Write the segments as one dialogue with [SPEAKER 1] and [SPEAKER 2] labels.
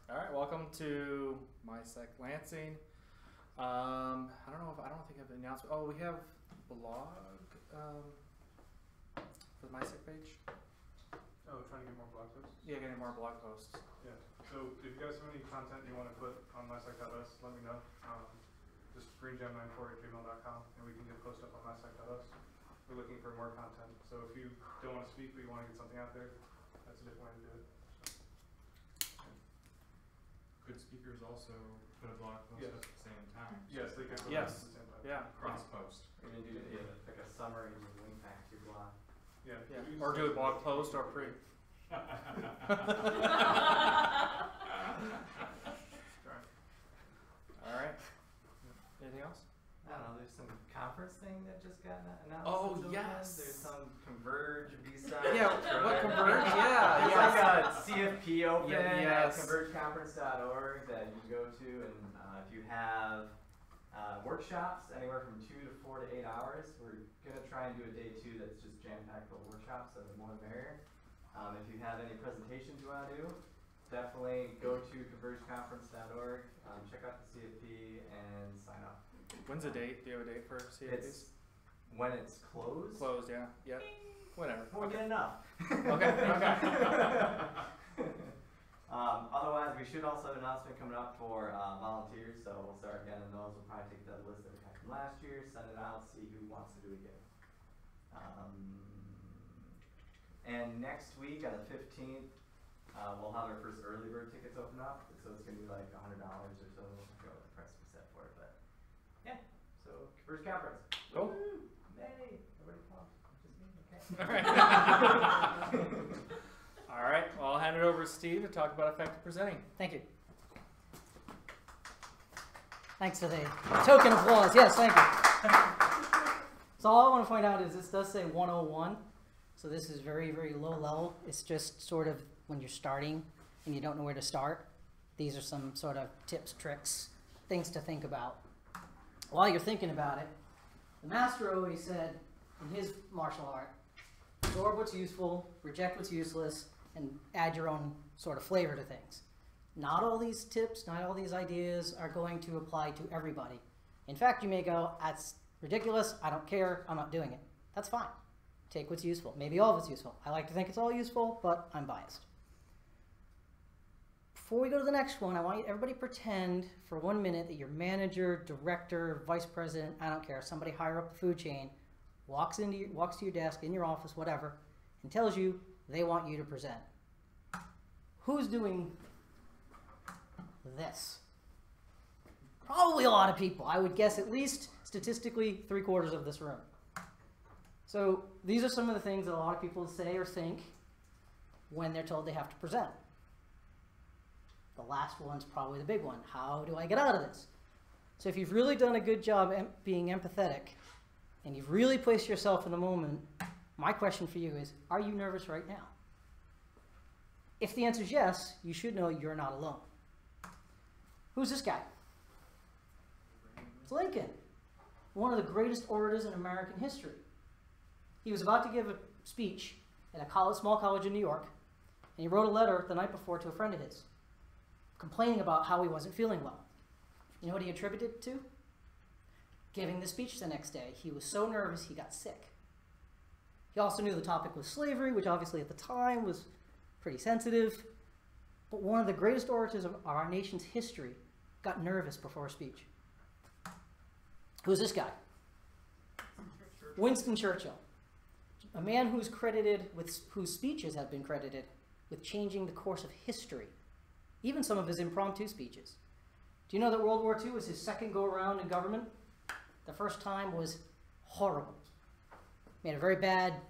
[SPEAKER 1] All right, welcome to misec Lansing. I don't think I've announced. Oh, we have blog for the misec page.
[SPEAKER 2] Oh, trying to get more blog posts?
[SPEAKER 1] Yeah, getting more blog posts.
[SPEAKER 2] Yeah. So if you guys have any content you want to put on misec.us, let me know. Just greengem94@gmail.com and we can get post up on misec.us. We're looking for more content. So if you don't want to speak but you want to get something out there, that's a different way to do it. So,
[SPEAKER 3] could speakers also put a blog post up at the same time?
[SPEAKER 2] Yes, they can put
[SPEAKER 1] Yes.
[SPEAKER 2] it at the same time.
[SPEAKER 1] Yeah.
[SPEAKER 3] Cross post.
[SPEAKER 4] We're going to do like a summary and link back to your blog.
[SPEAKER 2] Yeah.
[SPEAKER 1] Yeah. Or do a blog post or pre. All right. Anything else?
[SPEAKER 4] I don't know, there's some conference thing that just got announced.
[SPEAKER 1] Oh,
[SPEAKER 4] that's
[SPEAKER 1] yes.
[SPEAKER 4] There's some Converge visa.
[SPEAKER 1] Yeah, what Converge? Yeah,
[SPEAKER 4] There's like a CFP open
[SPEAKER 1] Yeah, yes.
[SPEAKER 4] at convergeconference.org that you can go to, and if you have workshops anywhere from 2 to 4 to 8 hours, we're going to try and do a day 2 that's just jam-packed full of workshops, so the more the merrier. If you have any presentations you want to do, definitely go to convergeconference.org, check out the CFP, and sign up.
[SPEAKER 1] When's the date? Do you have a date for CFPs?
[SPEAKER 4] It's when it's closed.
[SPEAKER 1] Closed, yeah. Yeah. Whatever.
[SPEAKER 4] More
[SPEAKER 1] Okay.
[SPEAKER 4] than enough.
[SPEAKER 1] Okay. Okay.
[SPEAKER 4] Otherwise, we should also have an announcement coming up for volunteers, so we'll start again on those. We'll probably take the list that we had from last year, send it out, see who wants to do it again. And next week on the 15th, we'll have our first early bird tickets open up, so it's going to be like $100 or so. I forgot what the price we set for it, but yeah. So first conference.
[SPEAKER 1] Cool.
[SPEAKER 4] Woo! May. Everybody pumped. Just me. Okay.
[SPEAKER 1] All right. All right. Well, I'll hand it over to Steve to talk about effective presenting.
[SPEAKER 5] Thank you. Thanks for the token applause. Yes, thank you. So all I want to point out is this does say 101. So this is very, very low level. It's just sort of when you're starting and you don't know where to start. These are some sort of tips, tricks, things to think about. While you're thinking about it, the master always said in his martial art, absorb what's useful, reject what's useless, and add your own sort of flavor to things. Not all these tips, not all these ideas are going to apply to everybody. In fact, you may go, that's ridiculous, I don't care, I'm not doing it. That's fine. Take what's useful. Maybe all of it's useful. I like to think it's all useful, but I'm biased. Before we go to the next one, I want everybody pretend for 1 minute that your manager, director, vice president, I don't care, somebody higher up the food chain, walks to your desk, in your office, whatever, and tells you they want you to present. Who's doing this? Probably a lot of people. I would guess at least statistically 3/4 of this room. So these are some of the things that a lot of people say or think when they're told they have to present. The last one's probably the big one. How do I get out of this? So if you've really done a good job being empathetic and you've really placed yourself in the moment, my question for you is, are you nervous right now? If the answer is yes, you should know you're not alone. Who's this guy? It's Lincoln, one of the greatest orators in American history. He was about to give a speech at a small college in New York, and he wrote a letter the night before to a friend of his, complaining about how he wasn't feeling well. You know what he attributed it to? Giving the speech the next day. He was so nervous he got sick. He also knew the topic was slavery, which obviously at the time was pretty sensitive, but one of the greatest orators of our nation's history got nervous before a speech. Who's this guy? Winston Churchill. A man whose speeches have been credited with changing the course of history, even some of his impromptu speeches. Do you know that World War II was his second go-around in government? The first time was horrible. Made a very bad,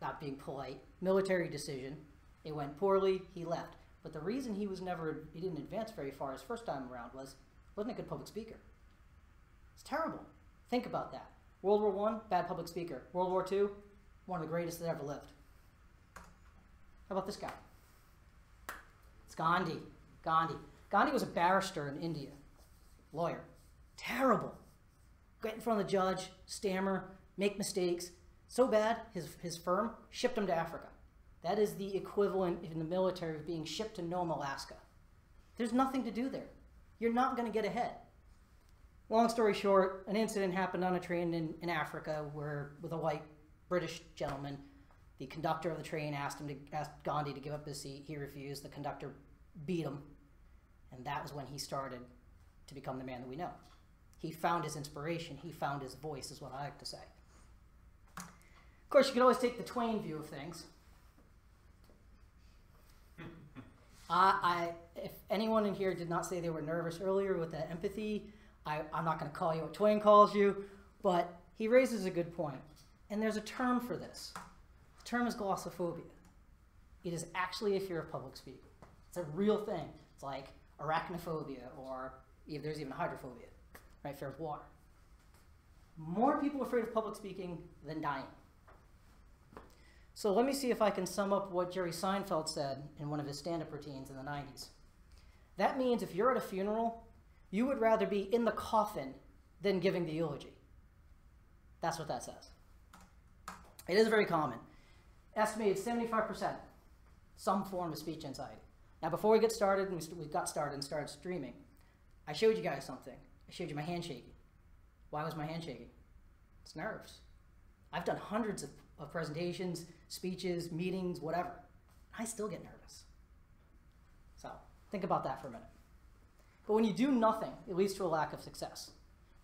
[SPEAKER 5] not being polite, military decision. It went poorly, he left. But the reason he didn't advance very far his first time around wasn't a good public speaker. It's terrible. Think about that. World War I, bad public speaker. World War II, one of the greatest that ever lived. How about this guy? It's Gandhi. Gandhi was a barrister in India, lawyer. Terrible. Get in front of the judge, stammer, make mistakes. So bad, his firm shipped him to Africa. That is the equivalent in the military of being shipped to Nome, Alaska. There's nothing to do there. You're not going to get ahead. Long story short, an incident happened on a train in Africa where, with a white British gentleman, the conductor of the train asked Gandhi to give up his seat. He refused. The conductor beat him. And that was when he started to become the man that we know. He found his inspiration. He found his voice, is what I like to say. Of course, you can always take the Twain view of things. If anyone in here did not say they were nervous earlier with that empathy, I'm not going to call you what Twain calls you, but he raises a good point. And there's a term for this. The term is glossophobia. It is actually a fear of public speaking. It's a real thing. It's like arachnophobia, or there's even hydrophobia, right? Fear of water. More people are afraid of public speaking than dying. So let me see if I can sum up what Jerry Seinfeld said in one of his stand-up routines in the 90s. That means if you're at a funeral, you would rather be in the coffin than giving the eulogy. That's what that says. It is very common. Estimated 75%, some form of speech anxiety. Now, before we get started, we got started and started streaming, I showed you guys something. I showed you my hand shaking. Why was my hand shaking? It's nerves. I've done hundreds of presentations, speeches, meetings, whatever. I still get nervous. So think about that for a minute. But when you do nothing, it leads to a lack of success.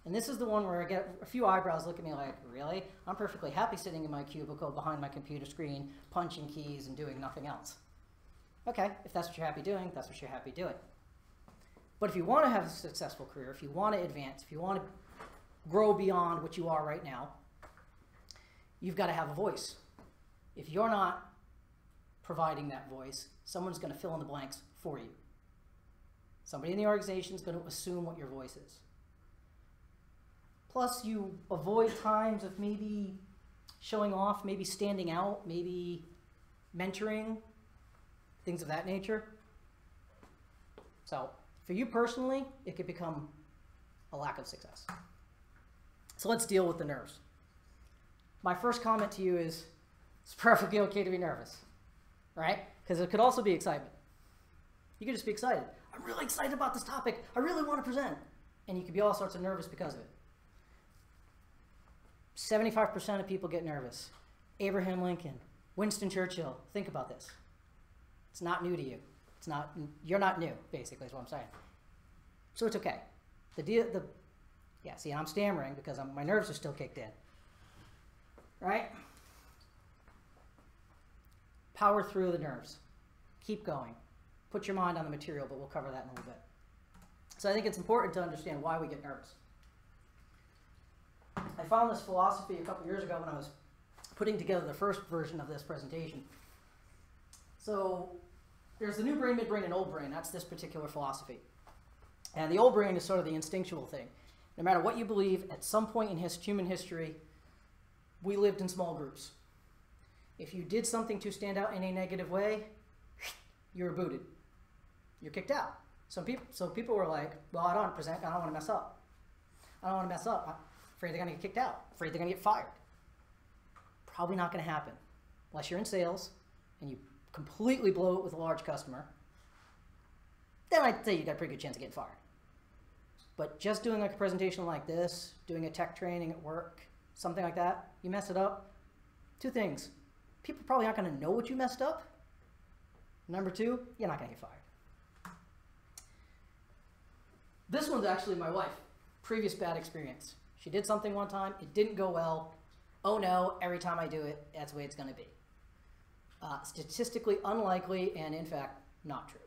[SPEAKER 5] And this is the one where I get a few eyebrows look at me like, really? I'm perfectly happy sitting in my cubicle behind my computer screen, punching keys and doing nothing else. Okay, if that's what you're happy doing, that's what you're happy doing. But if you want to have a successful career, if you want to advance, if you want to grow beyond what you are right now, you've got to have a voice. If you're not providing that voice, someone's going to fill in the blanks for you. Somebody in the organization is going to assume what your voice is. Plus, you avoid times of maybe showing off, maybe standing out, maybe mentoring, things of that nature. So, for you personally, it could become a lack of success. So let's deal with the nerves. My first comment to you is, it's perfectly okay to be nervous, right? Because it could also be excitement. You could just be excited. I'm really excited about this topic. I really want to present. And you could be all sorts of nervous because of it. 75% of people get nervous. Abraham Lincoln, Winston Churchill, think about this. It's not new to you. You're not new, basically, is what I'm saying. So it's okay. See, I'm stammering because my nerves are still kicked in. Right? Power through the nerves. Keep going. Put your mind on the material, but we'll cover that in a little bit. So I think it's important to understand why we get nervous. I found this philosophy a couple years ago when I was putting together the first version of this presentation. So there's the new brain, midbrain, and old brain. That's this particular philosophy. And the old brain is sort of the instinctual thing. No matter what you believe, at some point in human history, we lived in small groups. If you did something to stand out in a negative way, you were booted. You're kicked out. So people were like, well, I don't want to present. I don't want to mess up. I don't want to mess up. I'm afraid they're going to get kicked out. Afraid they're going to get fired. Probably not going to happen. Unless you're in sales and you completely blow it with a large customer, then I'd say you got a pretty good chance of getting fired. But just doing like a presentation like this, doing a tech training at work, something like that, you mess it up, two things. People probably aren't going to know what you messed up. Number two, you're not going to get fired. This one's actually my wife. Previous bad experience. She did something one time, it didn't go well. Oh no, every time I do it, that's the way it's going to be. Statistically unlikely, and in fact, not true.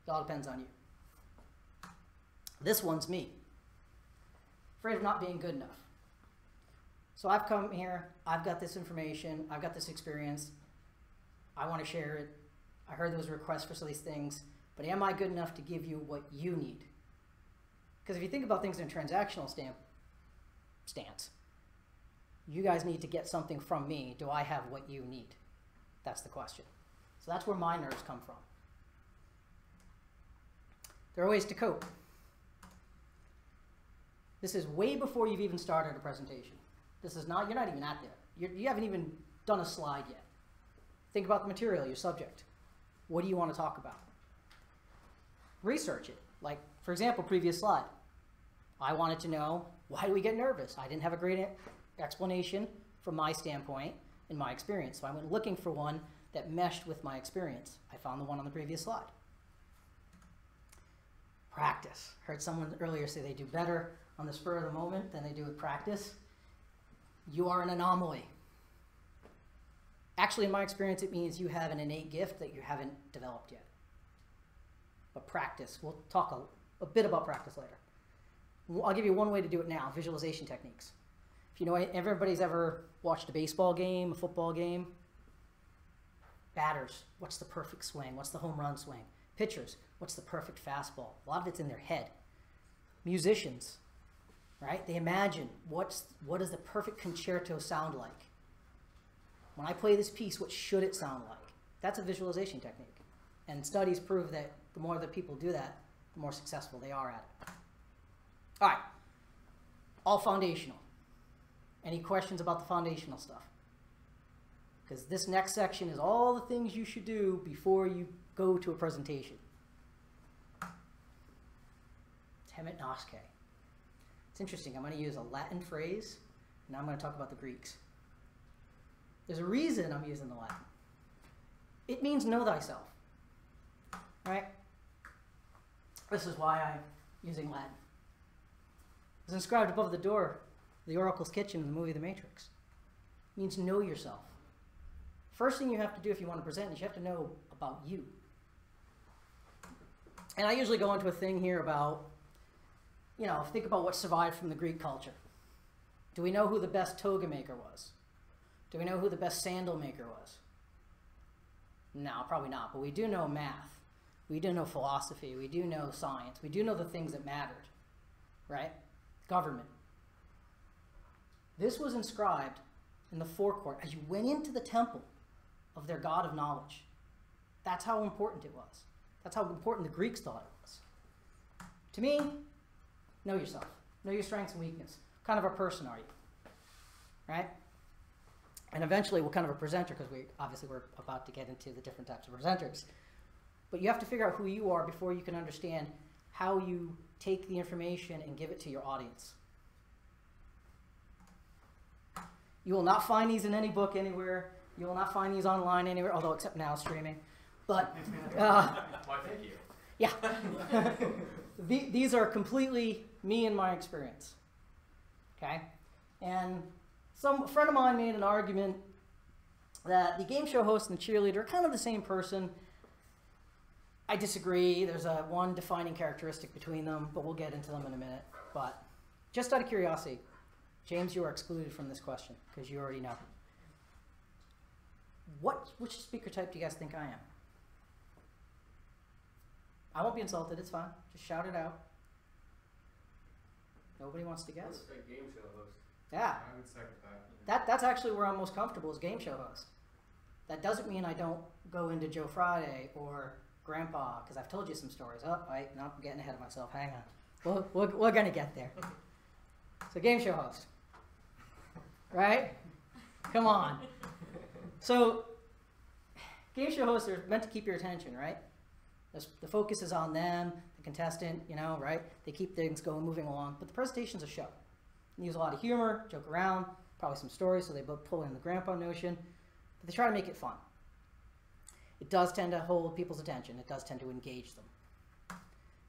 [SPEAKER 5] It all depends on you. This one's me. Afraid of not being good enough. So I've come here, I've got this information, I've got this experience, I want to share it. I heard there was a request for some of these things, but am I good enough to give you what you need? Because if you think about things in a transactional stance, you guys need to get something from me. Do I have what you need? That's the question. So that's where my nerves come from. There are ways to cope. This is way before you've even started a presentation. This is not, you're not even at there. You haven't even done a slide yet. Think about the material, your subject. What do you want to talk about? research it. Like, for example, previous slide. I wanted to know, why do we get nervous? I didn't have a great explanation from my standpoint in my experience. So I went looking for one that meshed with my experience. I found the one on the previous slide. Practice. Heard someone earlier say they do better on the spur of the moment than they do with practice. You are an anomaly. Actually, in my experience, it means you have an innate gift that you haven't developed yet. But practice, we'll talk a bit about practice later. I'll give you one way to do it now, visualization techniques. If you know, everybody's ever watched a baseball game, a football game. Batters, what's the perfect swing? What's the home run swing? Pitchers, what's the perfect fastball? A lot of it's in their head. Musicians, right? They imagine what does the perfect concerto sound like? When I play this piece, what should it sound like? That's a visualization technique. And studies prove that the more that people do that, the more successful they are at it. All right, all foundational. Any questions about the foundational stuff? Because this next section is all the things you should do before you go to a presentation. Demeulenaere. It's interesting. I'm going to use a Latin phrase, and now I'm going to talk about the Greeks. There's a reason I'm using the Latin. It means know thyself. All right? This is why I'm using Latin. It's inscribed above the door of the Oracle's kitchen in the movie The Matrix. It means know yourself. First thing you have to do if you want to present is you have to know about you. And I usually go into a thing here about, think about what survived from the Greek culture. Do we know who the best toga maker was? Do we know who the best sandal maker was? No, probably not, but we do know math. We do know philosophy. We do know science. We do know the things that mattered, right? Government. This was inscribed in the forecourt as you went into the temple of their god of knowledge. That's how important it was. That's how important the Greeks thought it was. To me, know yourself. Know your strengths and weaknesses. What kind of a person are you? Right? And eventually, what kind of a presenter, because we're about to get into the different types of presenters. But you have to figure out who you are before you can understand how you take the information and give it to your audience. You will not find these in any book anywhere. You will not find these online anywhere, although except now streaming. But
[SPEAKER 4] Why, thank you.
[SPEAKER 5] yeah, these are completely me and my experience. Okay, and a friend of mine made an argument that the game show host and the cheerleader are kind of the same person. I disagree. There's one defining characteristic between them, but we'll get into them in a minute. But just out of curiosity, James, you are excluded from this question because you already know. Which speaker type do you guys think I am? I won't be insulted. It's fine. Just shout it out. Nobody wants to guess.
[SPEAKER 3] A game show host.
[SPEAKER 5] Yeah.
[SPEAKER 3] I would second that.
[SPEAKER 5] That's actually where I'm most comfortable as game show host. That doesn't mean I don't go into Joe Friday or Grandpa, because I've told you some stories. Oh, wait, no, I'm getting ahead of myself. Hang on. We're going to get there. So game show host. Right? Come on. So game show hosts are meant to keep your attention, right? The focus is on them, the contestant, right? They keep things going, moving along. But the presentation's a show. They use a lot of humor, joke around, probably some stories, so they both pull in the grandpa notion. But they try to make it fun. It does tend to hold people's attention. It does tend to engage them.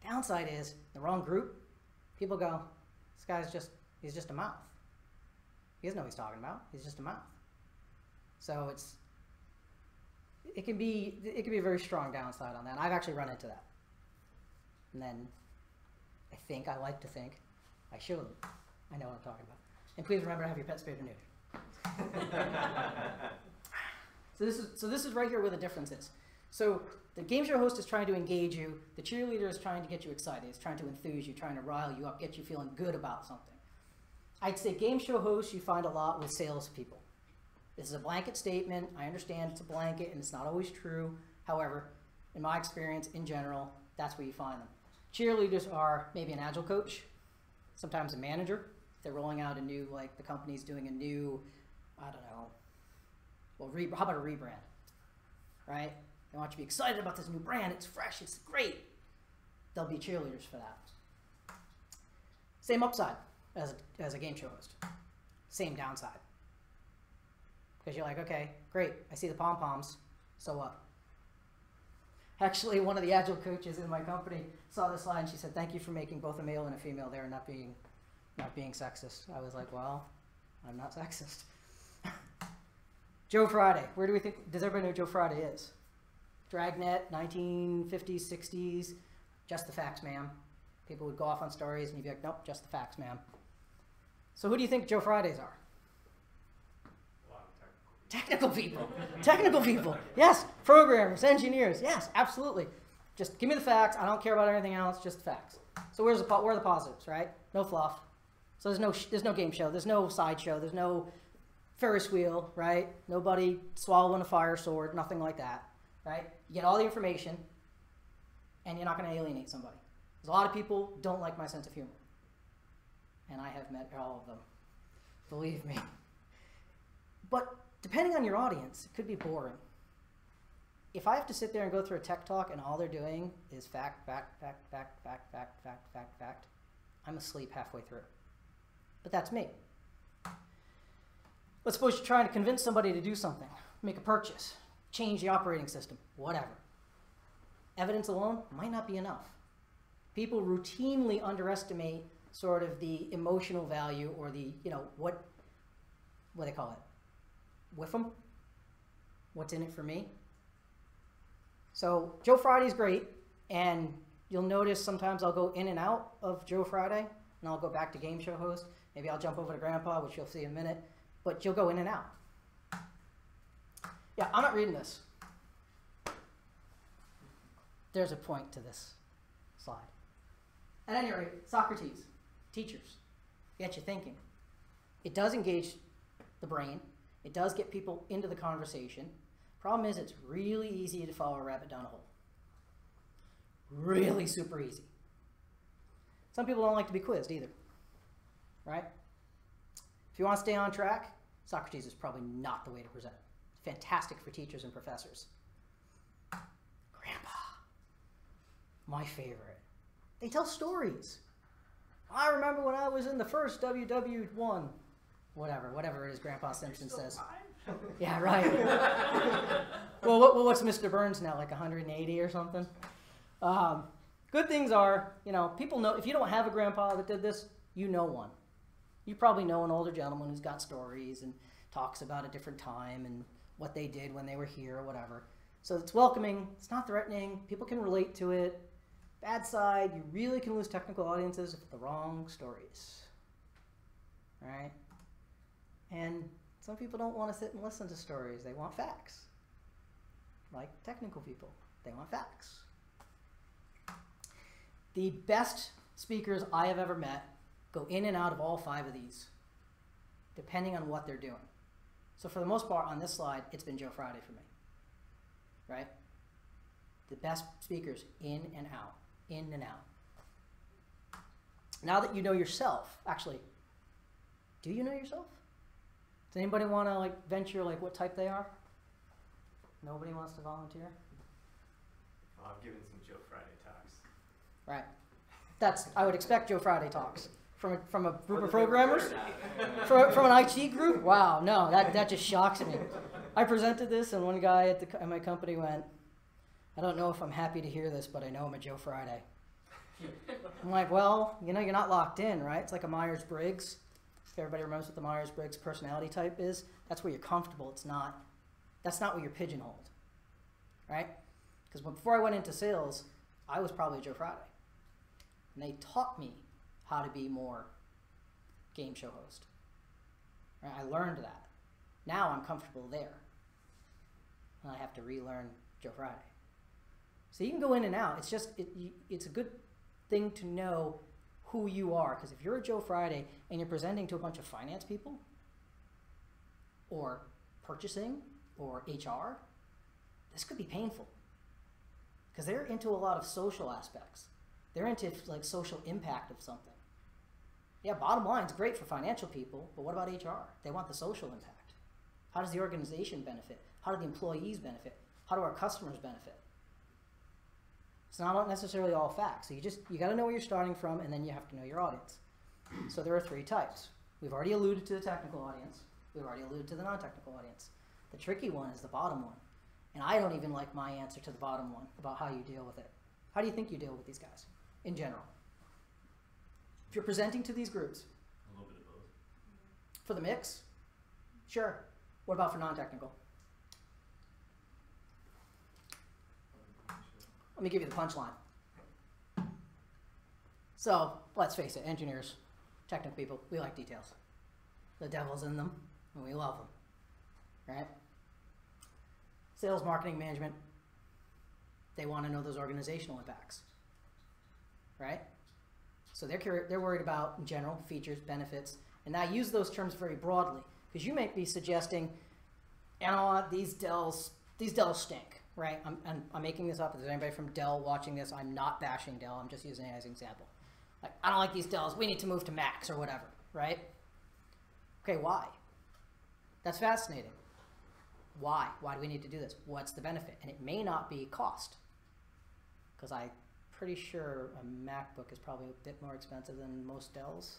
[SPEAKER 5] Downside is, the wrong group, people go, this guy's he's just a mouth. He doesn't know what he's talking about. He's just a mouth. So it can be a very strong downside on that. I've actually run into that. And then I like to think, I show them. I know what I'm talking about. And please remember to have your pet spayed or neutered. So this is right here where the difference is. So the game show host is trying to engage you. The cheerleader is trying to get you excited. It's trying to enthuse you, trying to rile you up, get you feeling good about something. I'd say game show hosts you find a lot with salespeople. This is a blanket statement. I understand it's a blanket and it's not always true. However, in my experience, in general, that's where you find them. Cheerleaders are maybe an agile coach, sometimes a manager. They're rolling out a new, like the company's doing a new, I don't know, well, how about a rebrand, right? They want you to be excited about this new brand. It's fresh. It's great. they'll be cheerleaders for that. Same upside as a game show host. Same downside. Because you're like, okay, great, I see the pom-poms, so what? Actually, one of the Agile coaches in my company saw this slide and she said, thank you for making both a male and a female there and not being sexist. I was like, well, I'm not sexist. Joe Friday. Where do we think, does everybody know who Joe Friday is? Dragnet, 1950s, 60s, just the facts, ma'am. People would go off on stories and you'd be like, nope, just the facts, ma'am. So who do you think Joe Fridays are?
[SPEAKER 3] A lot of
[SPEAKER 5] Technical people. Technical people. Yes. Programmers, engineers. Yes, absolutely. Just give me the facts. I don't care about anything else, just the facts. So where are the positives, right? No fluff. So there's no game show. There's no sideshow. There's no Ferris wheel, right? Nobody swallowing a fire sword, nothing like that, right? You get all the information and you're not going to alienate somebody. Because a lot of people don't like my sense of humor. And I have met all of them. Believe me. But depending on your audience, it could be boring. If I have to sit there and go through a tech talk and all they're doing is fact, I'm asleep halfway through. But that's me. Let's suppose you're trying to convince somebody to do something, make a purchase, change the operating system, whatever. Evidence alone might not be enough. People routinely underestimate sort of the emotional value or the, what do they call it? Whiff'em? What's in it for me? So Joe Friday's great, and you'll notice sometimes I'll go in and out of Joe Friday, and I'll go back to game show host. Maybe I'll jump over to Grandpa, which you'll see in a minute, but you'll go in and out. Yeah, I'm not reading this. There's a point to this slide. At any rate, Socrates, teachers, get you thinking. It does engage the brain. It does get people into the conversation. Problem is, it's really easy to follow a rabbit down a hole. Really super easy. Some people don't like to be quizzed either, right? If you want to stay on track, Socrates is probably not the way to present. Fantastic for teachers and professors. Grandpa, my favorite. They tell stories. I remember when I was in the first WW1, whatever it is Grandpa Simpson says. Yeah, right. Well, what's Mr. Burns now, like 180 or something? Good things are, people know, if you don't have a grandpa that did this, you know one. You probably know an older gentleman who's got stories and talks about a different time and what they did when they were here or whatever. So it's welcoming, it's not threatening, people can relate to it. Bad side, you really can lose technical audiences with the wrong stories. All right? And some people don't want to sit and listen to stories. They want facts. Like technical people. They want facts. The best speakers I have ever met go in and out of all 5 of these, depending on what they're doing. So for the most part, on this slide, it's been Joe Friday for me. Right? The best speakers in and out. In and out. Now that you know yourself, actually, do you know yourself? Does anybody want to venture what type they are? Nobody wants to volunteer?
[SPEAKER 4] Well, I've given some Joe Friday talks.
[SPEAKER 5] Right. I would expect Joe Friday talks from a group of programmers, from an IT group. Wow, no, that just shocks me. I presented this, and one guy at my company went, "I don't know if I'm happy to hear this, but I know I'm a Joe Friday." I'm like, well, you're not locked in, right? It's like a Myers-Briggs. If everybody remembers what the Myers-Briggs personality type is, that's where you're comfortable. That's not where you're pigeonholed, right? Because before I went into sales, I was probably a Joe Friday. And they taught me how to be more game show host. Right? I learned that. Now I'm comfortable there. And I have to relearn Joe Friday. So you can go in and out. It's just, it's a good thing to know who you are. Because if you're a Joe Friday and you're presenting to a bunch of finance people, or purchasing, or HR, this could be painful. Because they're into a lot of social aspects. They're into social impact of something. Yeah, bottom line, it's great for financial people, but what about HR? They want the social impact. How does the organization benefit? How do the employees benefit? How do our customers benefit? It's not necessarily all facts. So you got to know where you're starting from, and then you have to know your audience. So there are 3 types. We've already alluded to the technical audience. We've already alluded to the non-technical audience. The tricky one is the bottom one. And I don't even like my answer to the bottom one about how you deal with it. How do you think you deal with these guys in general? If you're presenting to these groups.
[SPEAKER 3] A little bit of both.
[SPEAKER 5] For the mix? Sure. What about for non-technical? Let me give you the punchline. So, let's face it, engineers, technical people, we like details. The devil's in them, and we love them, right? Sales, marketing, management, they want to know those organizational impacts, right? So they're worried about, in general, features, benefits, and I use those terms very broadly, because you might be suggesting, you know what, these Dells stink, right? I'm making this up. If there's anybody from Dell watching this, I'm not bashing Dell, I'm just using it as an example. Like, I don't like these Dells, we need to move to Macs or whatever, right? Okay, why? That's fascinating. Why? Why do we need to do this? What's the benefit? And it may not be cost, because I'm pretty sure a MacBook is probably a bit more expensive than most Dells.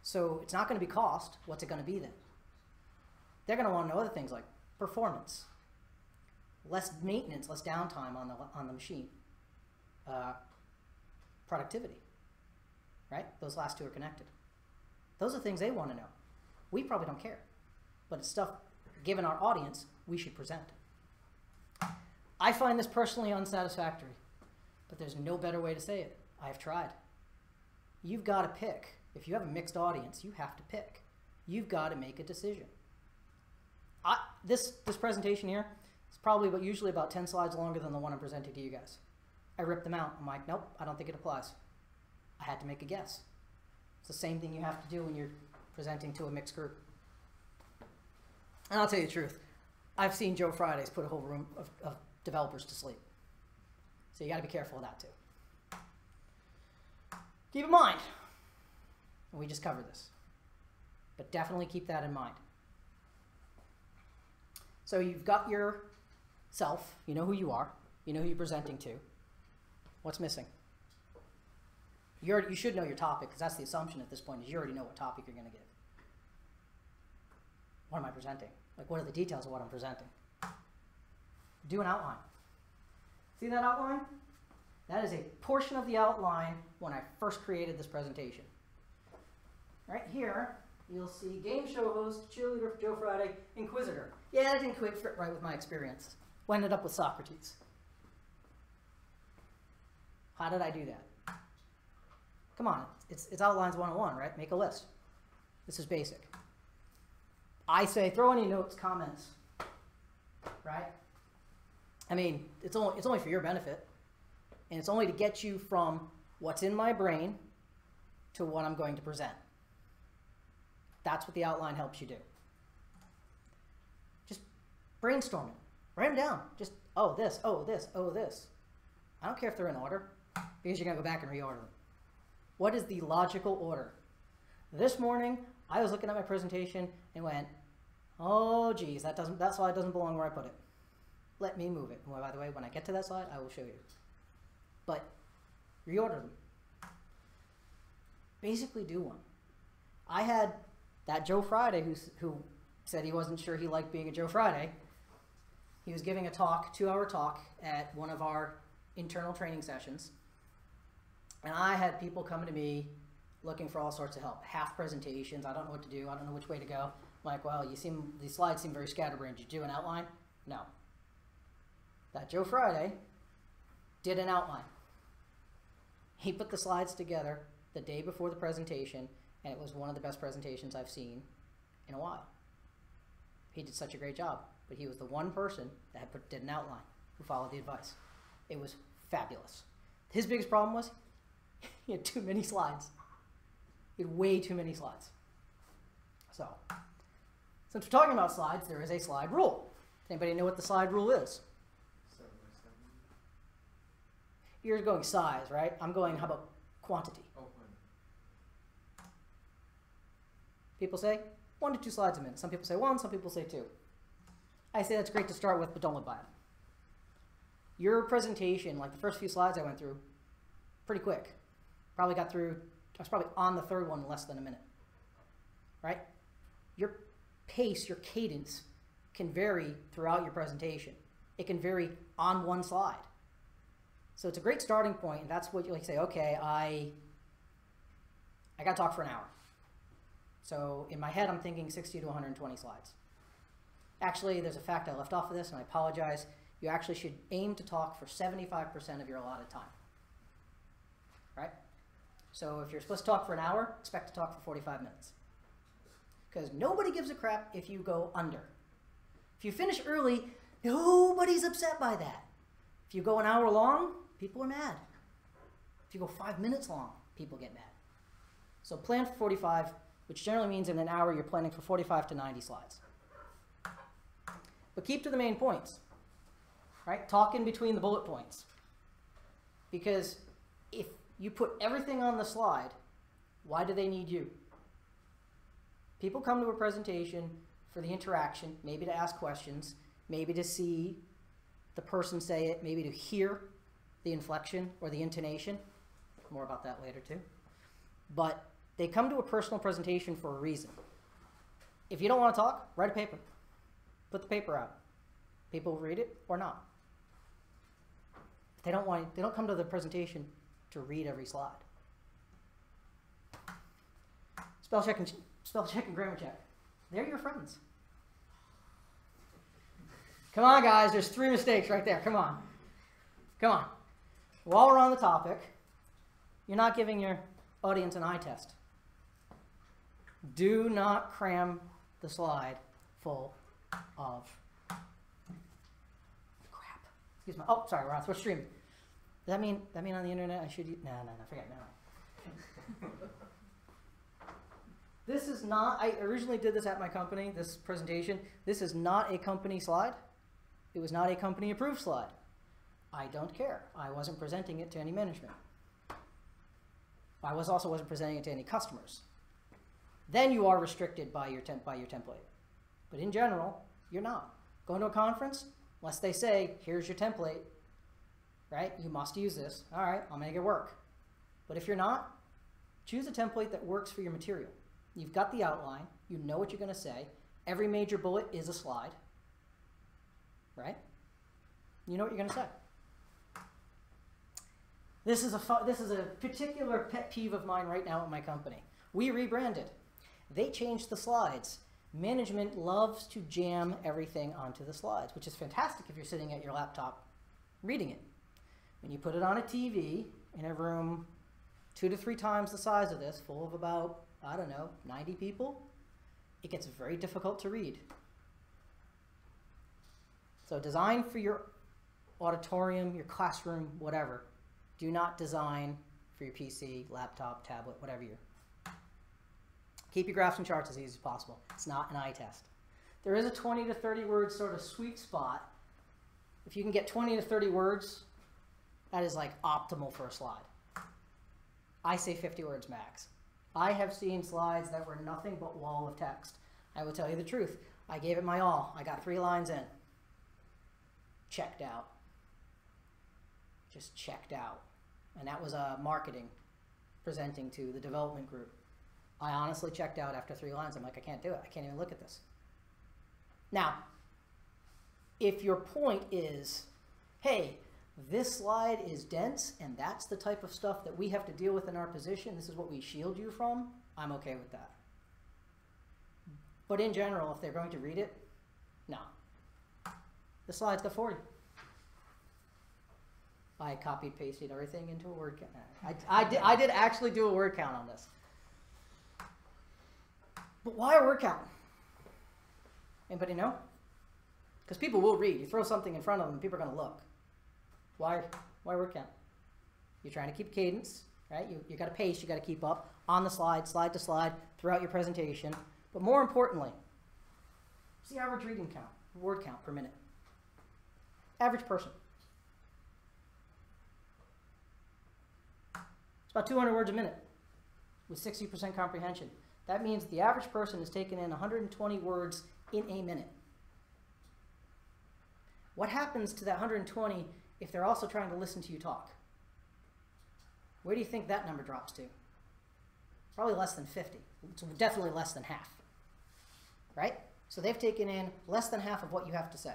[SPEAKER 5] So it's not going to be cost. What's it going to be then? They're going to want to know other things like performance, less maintenance, less downtime on the machine, productivity, right? Those last 2 are connected. Those are things they want to know. We probably don't care, but it's stuff, given our audience, we should present. I find this personally unsatisfactory, but there's no better way to say it. I've tried. You've got to pick. If you have a mixed audience, you have to pick. You've got to make a decision. This presentation here is probably usually about 10 slides longer than the one I'm presenting to you guys. I ripped them out. I'm like, nope, I don't think it applies. I had to make a guess. It's the same thing you have to do when you're presenting to a mixed group. And I'll tell you the truth. I've seen Joe Fridays put a whole room of developers to sleep. So you got to be careful of that too. Keep in mind, and we just covered this, but definitely keep that in mind. So you've got your self, you know who you are, you know who you're presenting to. What's missing? You should know your topic, because that's the assumption at this point, is you already know what topic you're going to give. What am I presenting? Like, what are the details of what I'm presenting? Do an outline. See that outline? That is a portion of the outline when I first created this presentation. Right here, you'll see game show host, cheerleader, Joe Friday, inquisitor. Yeah, that didn't quite fit right with my experience. We ended up with Socrates. How did I do that? Come on, it's outlines 101, right? Make a list. This is basic. I say throw any notes, comments, right? I mean, it's only for your benefit, and it's only to get you from what's in my brain to what I'm going to present. That's what the outline helps you do. Just brainstorm it. Write them down. Just, oh, this, oh, this, oh, this. I don't care if they're in order, because you're going to go back and reorder them. What is the logical order? This morning, I was looking at my presentation and went, oh, geez, that slide doesn't belong where I put it. Let me move it. Well, by the way, when I get to that slide, I will show you. But reorder them. Basically do one. I had that Joe Friday who said he wasn't sure he liked being a Joe Friday. He was giving a talk, 2-hour talk, at one of our internal training sessions. And I had people coming to me looking for all sorts of help. Half presentations, I don't know what to do, I don't know which way to go. I'm like, well, these slides seem very scatterbrained. Did you do an outline? No. That Joe Friday did an outline. He put the slides together the day before the presentation, and it was one of the best presentations I've seen in a while. He did such a great job, but he was the one person that did an outline who followed the advice. It was fabulous. His biggest problem was he had too many slides. He had way too many slides. So, since we're talking about slides, there is a slide rule. Does anybody know what the slide rule is?
[SPEAKER 1] 7 by 7.
[SPEAKER 5] You're going size, right? I'm going, how about quantity?
[SPEAKER 1] Oh,
[SPEAKER 5] People say 1 to 2 slides a minute. Some people say 1, some people say 2. I say that's great to start with, but don't live by it. Your presentation, like the first few slides I went through, pretty quick. Probably got through, I was probably on the third one in less than a minute, right? Your pace, your cadence can vary throughout your presentation. It can vary on one slide. So it's a great starting point, and that's what you like say, okay, I got to talk for an hour. So in my head, I'm thinking 60 to 120 slides. Actually, there's a fact I left off of this, and I apologize. You actually should aim to talk for 75% of your allotted time, right? So if you're supposed to talk for an hour, expect to talk for 45 minutes. Because nobody gives a crap if you go under. If you finish early, nobody's upset by that. If you go an hour long, people are mad. If you go 5 minutes long, people get mad. So plan for 45, which generally means in an hour you're planning for 45 to 90 slides. But keep to the main points, right? Talk in between the bullet points. Because if you put everything on the slide, why do they need you? People come to a presentation for the interaction, maybe to ask questions, maybe to see the person say it, maybe to hear the inflection or the intonation. More about that later too. But they come to a personal presentation for a reason. If you don't want to talk, write a paper. Put the paper out. People will read it or not. They don't come to the presentation to read every slide. Spell check and grammar check. They're your friends. Come on, guys. There's 3 mistakes right there. Come on. Come on. While we're on the topic, you're not giving your audience an eye test. Do not cram the slide full of crap. Excuse me. Oh, sorry, we're streaming. Does that mean on the internet I should use? No, forget it. No. This is not, I originally did this at my company, this presentation. This is not a company slide. It was not a company approved slide. I don't care. I wasn't presenting it to any management. I also wasn't presenting it to any customers. Then you are restricted by your template. But in general, you're not. Going to a conference, unless they say, here's your template, right? You must use this. All right, I'll make it work. But if you're not, choose a template that works for your material. You've got the outline. You know what you're going to say. Every major bullet is a slide, right? You know what you're going to say. This is a particular pet peeve of mine right now at my company. We rebranded. They changed the slides. Management loves to jam everything onto the slides, which is fantastic if you're sitting at your laptop reading it. When you put it on a TV in a room 2 to 3 times the size of this, full of about, I don't know, 90 people, it gets very difficult to read. So design for your auditorium, your classroom, whatever. Do not design for your PC, laptop, tablet, whatever you're. Keep your graphs and charts as easy as possible. It's not an eye test. There is a 20 to 30 word sort of sweet spot. If you can get 20 to 30 words, that is like optimal for a slide. I say 50 words max. I have seen slides that were nothing but wall of text. I will tell you the truth. I gave it my all. I got 3 lines in. Checked out. Just checked out. And that was marketing presenting to the development group. I honestly checked out after 3 lines. I'm like, I can't do it. I can't even look at this. Now, if your point is, hey, this slide is dense and that's the type of stuff that we have to deal with in our position, this is what we shield you from, I'm okay with that. But in general, if they're going to read it, no. The slide's got 40. I copied, pasted everything into a word count. I did actually do a word count on this. But why a word count? Anybody know? Because people will read. You throw something in front of them, people are going to look. Why word count? You're trying to keep cadence, right? You got a pace you got to keep up on the slide to slide, throughout your presentation. But more importantly, what's the average reading count, word count per minute? Average person. It's about 200 words a minute with 60% comprehension. That means the average person is taking in 120 words in a minute. What happens to that 120 if they're also trying to listen to you talk? Where do you think that number drops to? Probably less than 50. It's definitely less than half. Right? So they've taken in less than half of what you have to say.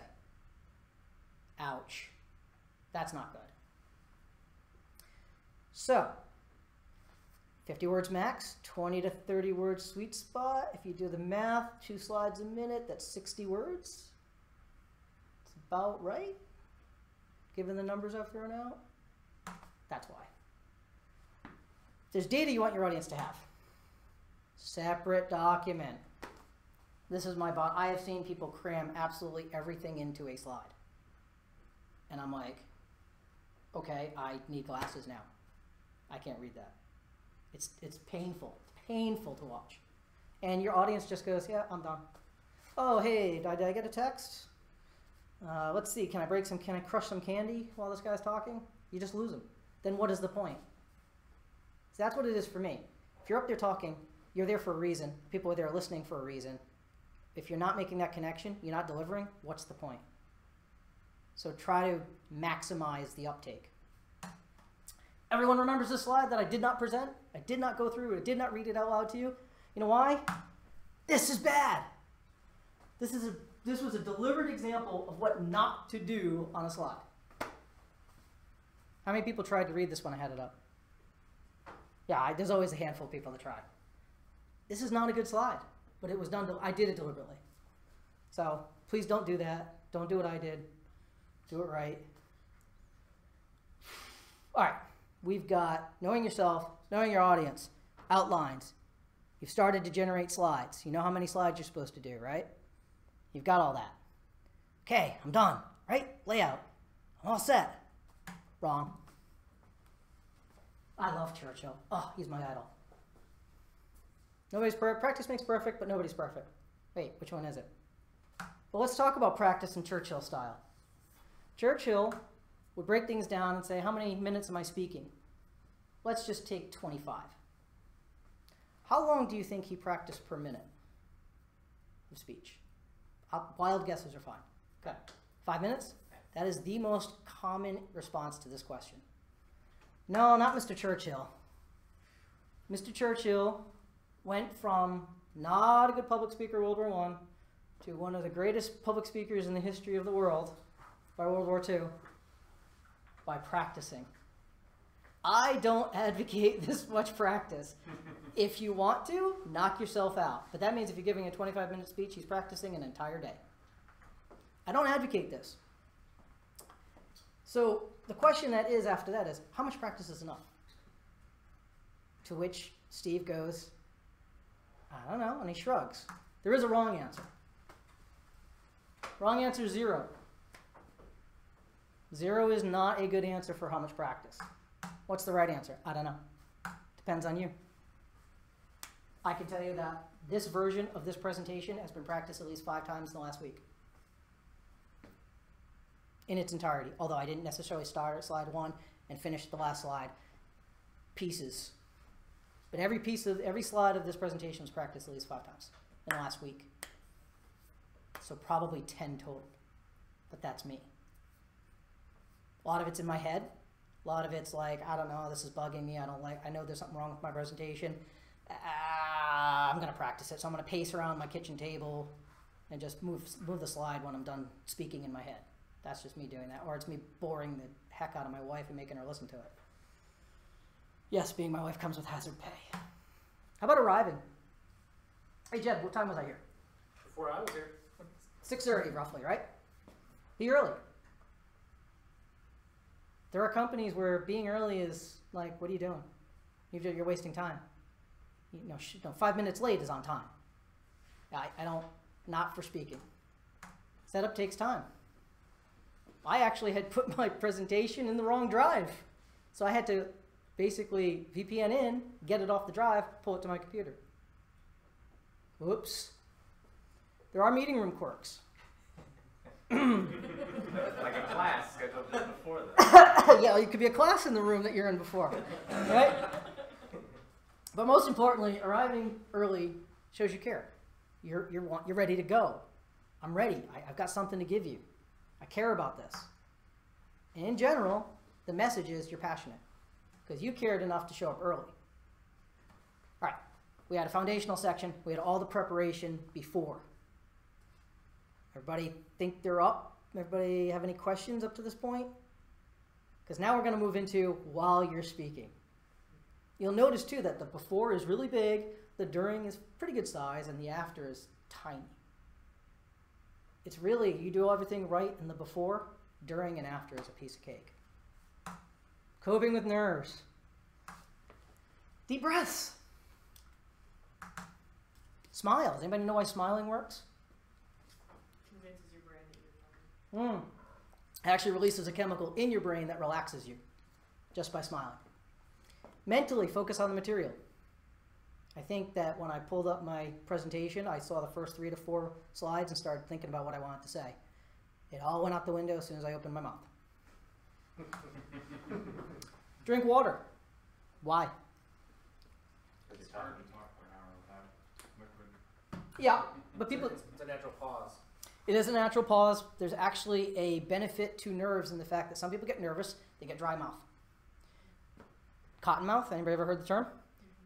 [SPEAKER 5] Ouch. That's not good. So, 50 words max, 20 to 30 words sweet spot. If you do the math, 2 slides a minute, that's 60 words. It's about right, given the numbers I've thrown out. That's why. There's data you want your audience to have. Separate document. This is my bot. I have seen people cram absolutely everything into a slide. And I'm like, okay, I need glasses now. I can't read that. It's painful. It's painful to watch. And your audience just goes, yeah, I'm done. Oh, hey, did I get a text? Let's see, can I crush some candy while this guy's talking? You just lose them. Then what is the point? So that's what it is for me. If you're up there talking, you're there for a reason. People are there listening for a reason. If you're not making that connection, you're not delivering, what's the point? So try to maximize the uptake. Everyone remembers this slide that I did not present? I did not go through, I did not read it out loud to you. You know why? This is bad. This was a deliberate example of what not to do on a slide. How many people tried to read this when I had it up? Yeah, there's always a handful of people that try. This is not a good slide, but it was done, I did it deliberately. So please don't do that. Don't do what I did. Do it right. All right, we've got knowing yourself, knowing your audience, outlines. You've started to generate slides. You know how many slides you're supposed to do, right? You've got all that. Okay, I'm done, right? Layout. I'm all set. Wrong. I love Churchill. Oh, he's my idol. Practice makes perfect, but nobody's perfect. Wait, which one is it? Well, let's talk about practice in Churchill style. Churchill would break things down and say, how many minutes am I speaking? Let's just take 25. How long do you think he practiced per minute of speech? Wild guesses are fine. Okay, 5 minutes? That is the most common response to this question. No, not Mr. Churchill. Mr. Churchill went from not a good public speaker World War I to one of the greatest public speakers in the history of the world by World War II by practicing. I don't advocate this much practice. If you want to, knock yourself out. But that means if you're giving a 25-minute speech, he's practicing an entire day. I don't advocate this. So the question that is after that is, how much practice is enough? To which Steve goes, I don't know, and he shrugs. There is a wrong answer. Wrong answer is 0. 0 is not a good answer for how much practice. What's the right answer? I don't know. Depends on you. I can tell you that this version of this presentation has been practiced at least 5 times in the last week. In its entirety, although I didn't necessarily start at slide 1 and finish the last slide. Pieces. But every slide of this presentation was practiced at least 5 times in the last week. So probably 10 total. But that's me. A lot of it's in my head. A lot of it's like, I don't know, this is bugging me. I know there's something wrong with my presentation. I'm going to practice it. So I'm going to pace around my kitchen table and just move the slide when I'm done speaking in my head. That's just me doing that. Or it's me boring the heck out of my wife and making her listen to it. Yes, being my wife comes with hazard pay. How about arriving? Hey, Jed, what time was I here?
[SPEAKER 1] Before I was here.
[SPEAKER 5] 6:30 roughly, right? Be early. There are companies where being early is like, what are you doing? You're wasting time. 5 minutes late is on time. I don't, not for speaking. Setup takes time. I actually had put my presentation in the wrong drive. So I had to basically VPN in, get it off the drive, pull it to my computer. Whoops. There are meeting room quirks.
[SPEAKER 4] Like a class scheduled just before that.
[SPEAKER 5] Yeah, it could be a class in the room that you're in before, right? But most importantly, arriving early shows you care. You're ready to go. I'm ready. I've got something to give you. I care about this. And in general, the message is you're passionate because you cared enough to show up early. All right, we had a foundational section. We had all the preparation before. Everybody think they're up? Everybody have any questions up to this point? Because now we're going to move into while you're speaking. You'll notice too that the before is really big, the during is pretty good size, and the after is tiny. It's really, you do everything right in the before, during, and after is a piece of cake. Coping with nerves. Deep breaths. Smile. Does anybody know why smiling works?
[SPEAKER 6] Convinces your brain that you're fine.
[SPEAKER 5] It actually releases a chemical in your brain that relaxes you just by smiling. Mentally, focus on the material. I think that when I pulled up my presentation, I saw the first 3 to 4 slides and started thinking about what I wanted to say. It all went out the window as soon as I opened my mouth. Drink water. Why?
[SPEAKER 3] It's hard to talk for an hour without liquid.
[SPEAKER 5] Yeah, but people...
[SPEAKER 1] It's a natural pause.
[SPEAKER 5] It is a natural pause. There's actually a benefit to nerves in the fact that some people get nervous, they get dry mouth. Cotton mouth, anybody ever heard the term?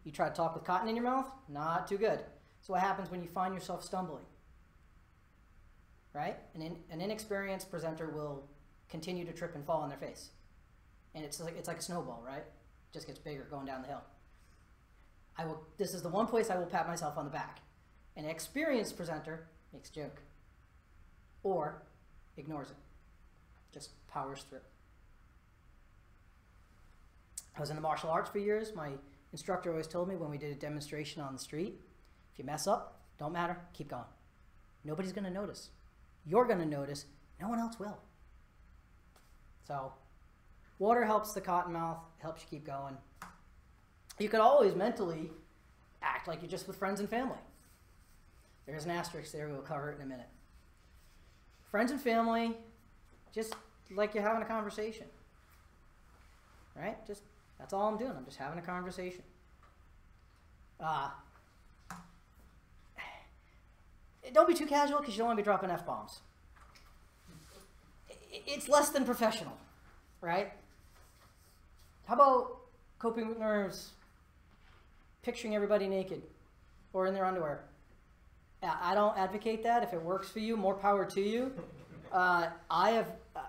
[SPEAKER 5] You try to talk with cotton in your mouth? Not too good. So what happens when you find yourself stumbling? Right? An inexperienced presenter will continue to trip and fall on their face. And it's like a snowball, right? It just gets bigger going down the hill. This is the one place I will pat myself on the back. An experienced presenter makes a joke. Or ignores it. Just powers through. I was in the martial arts for years. My instructor always told me when we did a demonstration on the street, if you mess up, don't matter, keep going. Nobody's going to notice. You're going to notice, no one else will. So, water helps the cotton mouth, helps you keep going. You could always mentally act like you're just with friends and family. There's an asterisk there, we'll cover it in a minute. Friends and family, just like you're having a conversation. Right? That's all I'm doing. I'm just having a conversation. Don't be too casual because you don't want to be dropping F-bombs. It's less than professional, right? How about coping with nerves, picturing everybody naked or in their underwear? I don't advocate that. If it works for you, more power to you. I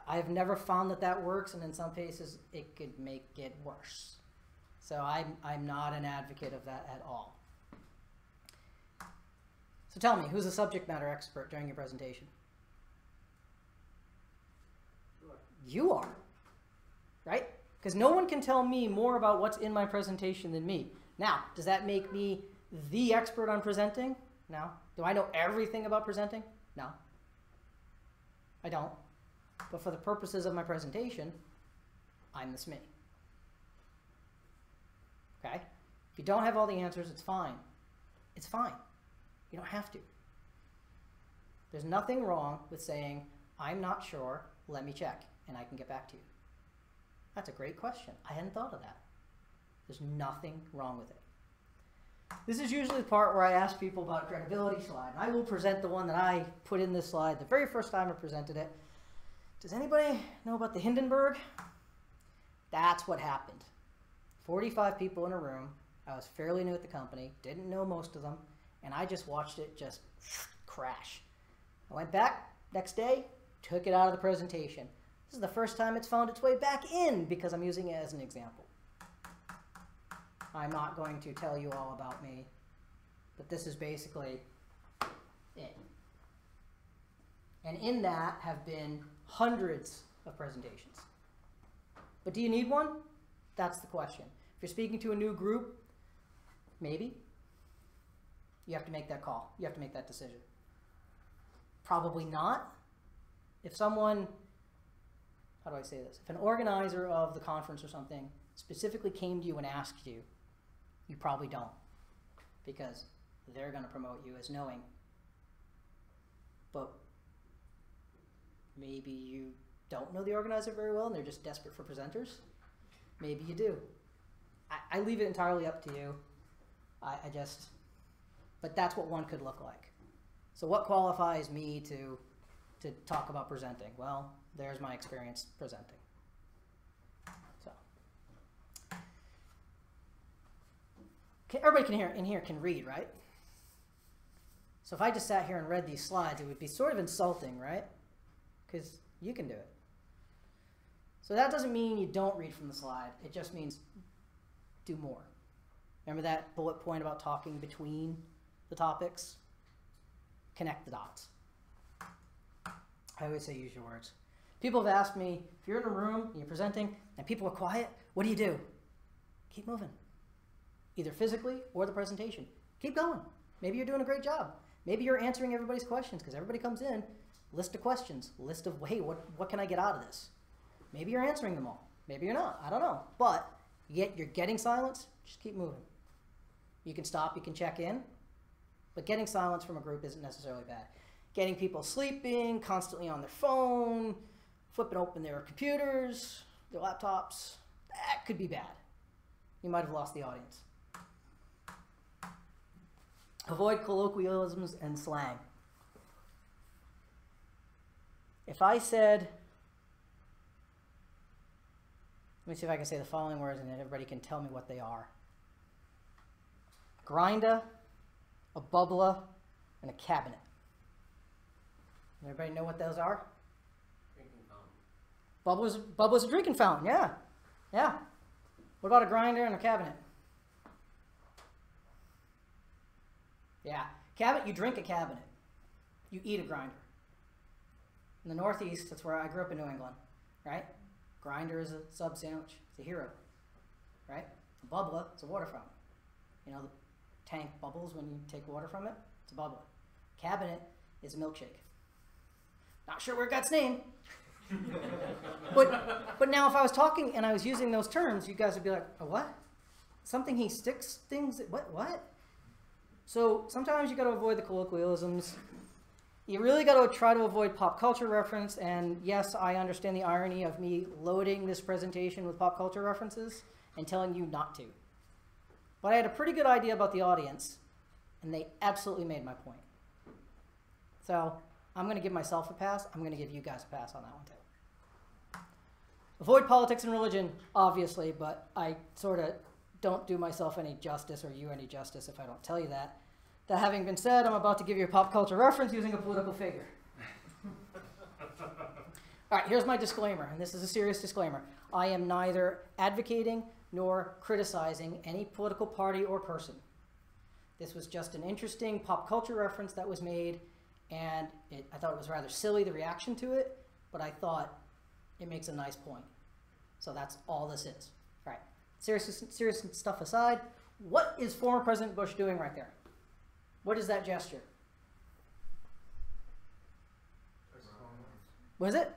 [SPEAKER 5] have never found that works, and in some cases it could make it worse. So I'm not an advocate of that at all. So tell me, who's a subject matter expert during your presentation? You are, right? Because no one can tell me more about what's in my presentation than me. Now, does that make me the expert on presenting? No. Do I know everything about presenting? No. I don't. But for the purposes of my presentation, I'm this me. Okay? If you don't have all the answers, it's fine. It's fine. You don't have to. There's nothing wrong with saying, I'm not sure, let me check, and I can get back to you. That's a great question. I hadn't thought of that. There's nothing wrong with it. This is usually the part where I ask people about a credibility slide. I will present the one that I put in this slide the very first time I presented it. Does anybody know about the Hindenburg? That's what happened. 45 people in a room. I was fairly new at the company, didn't know most of them, and I just watched it just crash. I went back next day, took it out of the presentation. This is the first time it's found its way back in because I'm using it as an example. I'm not going to tell you all about me, but this is basically it. And in that have been hundreds of presentations. But do you need one? That's the question. If you're speaking to a new group, maybe. You have to make that call. You have to make that decision. Probably not. If someone, how do I say this? If an organizer of the conference or something specifically came to you and asked you, you probably don't, because they're going to promote you as knowing. But maybe you don't know the organizer very well and they're just desperate for presenters. Maybe you do. I leave it entirely up to you. But that's what one could look like. So what qualifies me to talk about presenting? Well, there's my experience presenting. everybody in here can read, right? So if I just sat here and read these slides, it would be sort of insulting, right? Because you can do it. So that doesn't mean you don't read from the slide. It just means do more. Remember that bullet point about talking between the topics? Connect the dots. I always say use your words. People have asked me, if you're in a room and you're presenting and people are quiet, what do? Keep moving. Either physically or the presentation. Keep going. Maybe you're doing a great job. Maybe you're answering everybody's questions because everybody comes in, list of questions, list of, hey, what can I get out of this? Maybe you're answering them all. Maybe you're not. I don't know. But you're getting silence, just keep moving. You can stop, you can check in, but getting silence from a group isn't necessarily bad. Getting people sleeping, constantly on their phone, flipping open their computers, their laptops, that could be bad. You might have lost the audience. Avoid colloquialisms and slang. If I said, let me see if I can say the following words and then everybody can tell me what they are. Grinder, a bubbler, and a cabinet. Everybody know what those are?
[SPEAKER 7] Drinking fountain.
[SPEAKER 5] Bubbler's a drinking fountain, yeah. Yeah. What about a grinder and a cabinet? Yeah. Cabinet, you drink a cabinet. You eat a grinder. In the Northeast, that's where I grew up in New England, right? Grinder is a sub sandwich. It's a hero, right? A bubbler, it's a water fountain. You know, the tank bubbles when you take water from it. It's a bubbler. Cabinet is a milkshake. Not sure where it got its name. but now if I was talking and I was using those terms, you guys would be like, a what? Something he sticks things, what? So sometimes you got to avoid the colloquialisms. You really got to try to avoid pop culture reference, and yes, I understand the irony of me loading this presentation with pop culture references and telling you not to. But I had a pretty good idea about the audience, and they absolutely made my point. So I'm going to give myself a pass. I'm going to give you guys a pass on that one too. Avoid politics and religion, obviously, but I sort of don't do myself any justice or you any justice if I don't tell you that. That having been said, I'm about to give you a pop culture reference using a political figure. All right, here's my disclaimer, and this is a serious disclaimer. I am neither advocating nor criticizing any political party or person. This was just an interesting pop culture reference that was made, and I thought it was rather silly, the reaction to it, but I thought it makes a nice point. So that's all this is. All right, serious stuff aside, what is former President Bush doing right there? What is that gesture? What is it?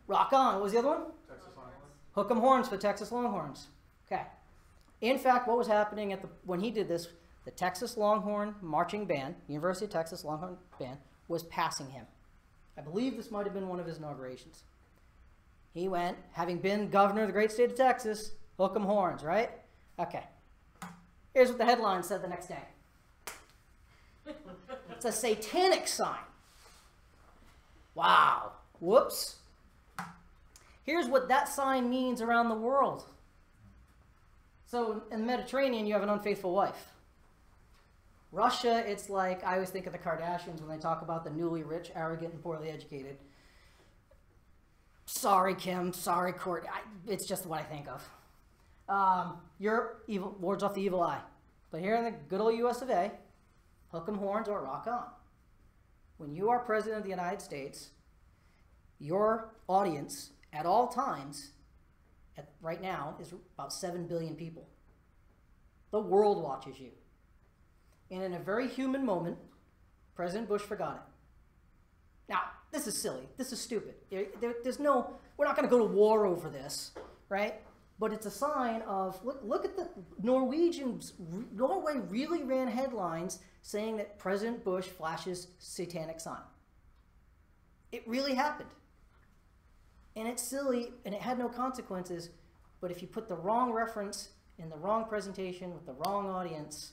[SPEAKER 5] Rock on. What was the other one?
[SPEAKER 2] Texas Longhorns.
[SPEAKER 5] Hook 'em horns for the Texas Longhorns. Okay. In fact, what was happening when he did this, the Texas Longhorn marching band, University of Texas Longhorn band, was passing him. I believe this might have been one of his inaugurations. He went, having been governor of the great state of Texas, hook 'em horns, right? Okay. Here's what the headline said the next day. It's a satanic sign. Wow. Whoops. Here's what that sign means around the world. So in the Mediterranean, you have an unfaithful wife. Russia, it's like, I always think of the Kardashians when they talk about the newly rich, arrogant, and poorly educated. Sorry, Kim. Sorry, Court. It's just what I think of. Europe wards off the evil eye. But here in the good old US of A, hook 'em horns or rock on. When you are president of the United States, your audience at all times, right now, is about 7 billion people. The world watches you. And in a very human moment, President Bush forgot it. Now, this is silly. This is stupid. We're not going to go to war over this, right? But it's a sign of, look at the Norwegians. Norway really ran headlines saying that President Bush flashes satanic sign. It really happened. And it's silly, and it had no consequences, but if you put the wrong reference in the wrong presentation with the wrong audience,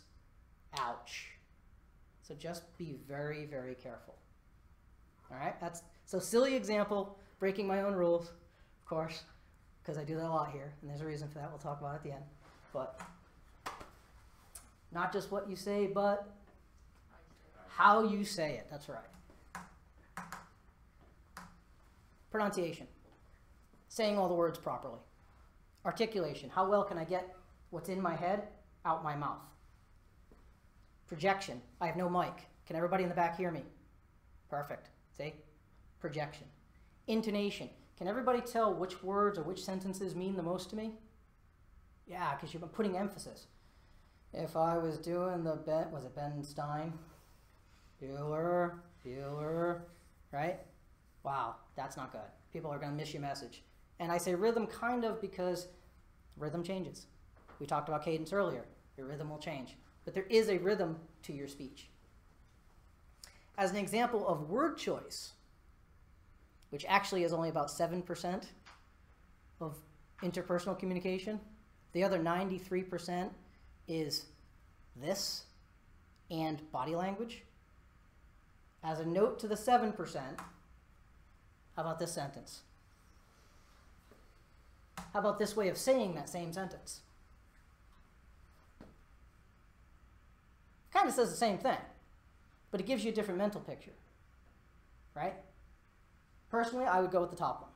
[SPEAKER 5] ouch. So just be very, very careful. All right? So silly example, breaking my own rules, of course, because I do that a lot here, and there's a reason for that. We'll talk about it at the end. But Not just what you say, but how you say it. That's right. Pronunciation. Saying all the words properly. Articulation. How well can I get what's in my head out my mouth? Projection. I have no mic. Can everybody in the back hear me? Perfect. See? Projection. Intonation. Can everybody tell which words or which sentences mean the most to me? Yeah, because you've been putting emphasis. If I was doing the Ben, was it Ben Stein? Bueller, right? Wow, that's not good. People are going to miss your message. And I say rhythm kind of because rhythm changes. We talked about cadence earlier. Your rhythm will change. But there is a rhythm to your speech. As an example of word choice, which actually is only about 7% of interpersonal communication, the other 93% is this and body language. As a note to the 7%, how about this sentence? How about this way of saying that same sentence? Kind of says the same thing, but it gives you a different mental picture, right? Personally, I would go with the top one.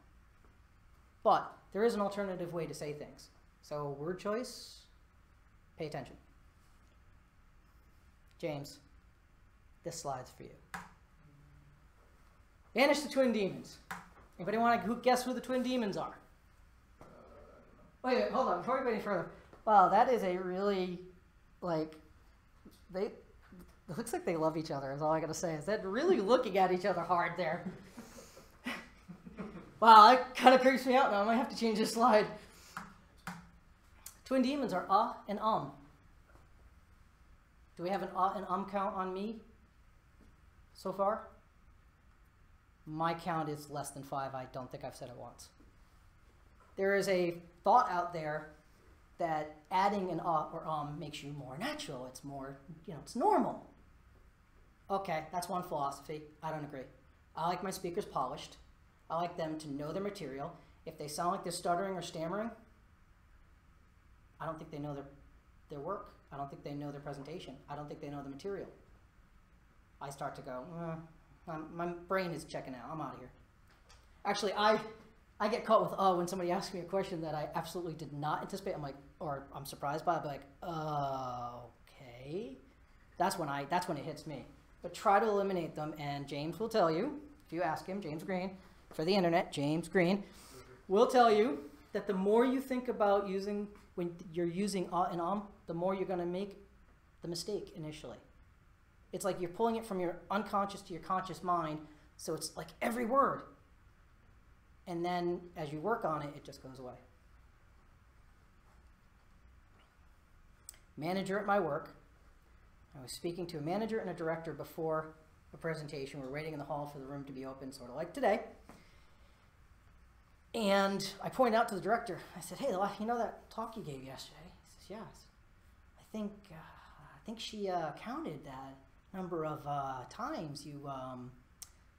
[SPEAKER 5] But there is an alternative way to say things. So word choice, pay attention. James, this slide's for you. Banish the twin demons. Anybody want to guess who the twin demons are? Wait, hold on. Before we go any further. Wow, that is a really, like, it looks like they love each other, is all I got to say. Is that really looking at each other hard there? Wow, that kind of creeps me out now. I might have to change this slide. Twin demons are and Do we have an and count on me so far? My count is less than 5. I don't think I've said it once. There is a thought out there that adding an or makes you more natural. It's more, it's normal. Okay, that's one philosophy. I don't agree. I like my speakers polished. I like them to know their material. If they sound like they're stuttering or stammering, I don't think they know their work. I don't think they know their presentation. I don't think they know the material. I start to go, my brain is checking out. I'm out of here. Actually, I get caught with when somebody asks me a question that I absolutely did not anticipate. I'm like, or I'm surprised by. I'll be like, okay. That's when it hits me. But try to eliminate them, and James will tell you, if you ask him, James Green, for the internet, James Green, will tell you that the more you think about using, when you're using and the more you're going to make the mistake initially. It's like you're pulling it from your unconscious to your conscious mind, so it's like every word. And then as you work on it, it just goes away. Manager at my work. I was speaking to a manager and a director before a presentation. We're waiting in the hall for the room to be open, sort of like today. And I pointed out to the director, I said, hey, you know that talk you gave yesterday? He says, yes. I think she counted that number of times you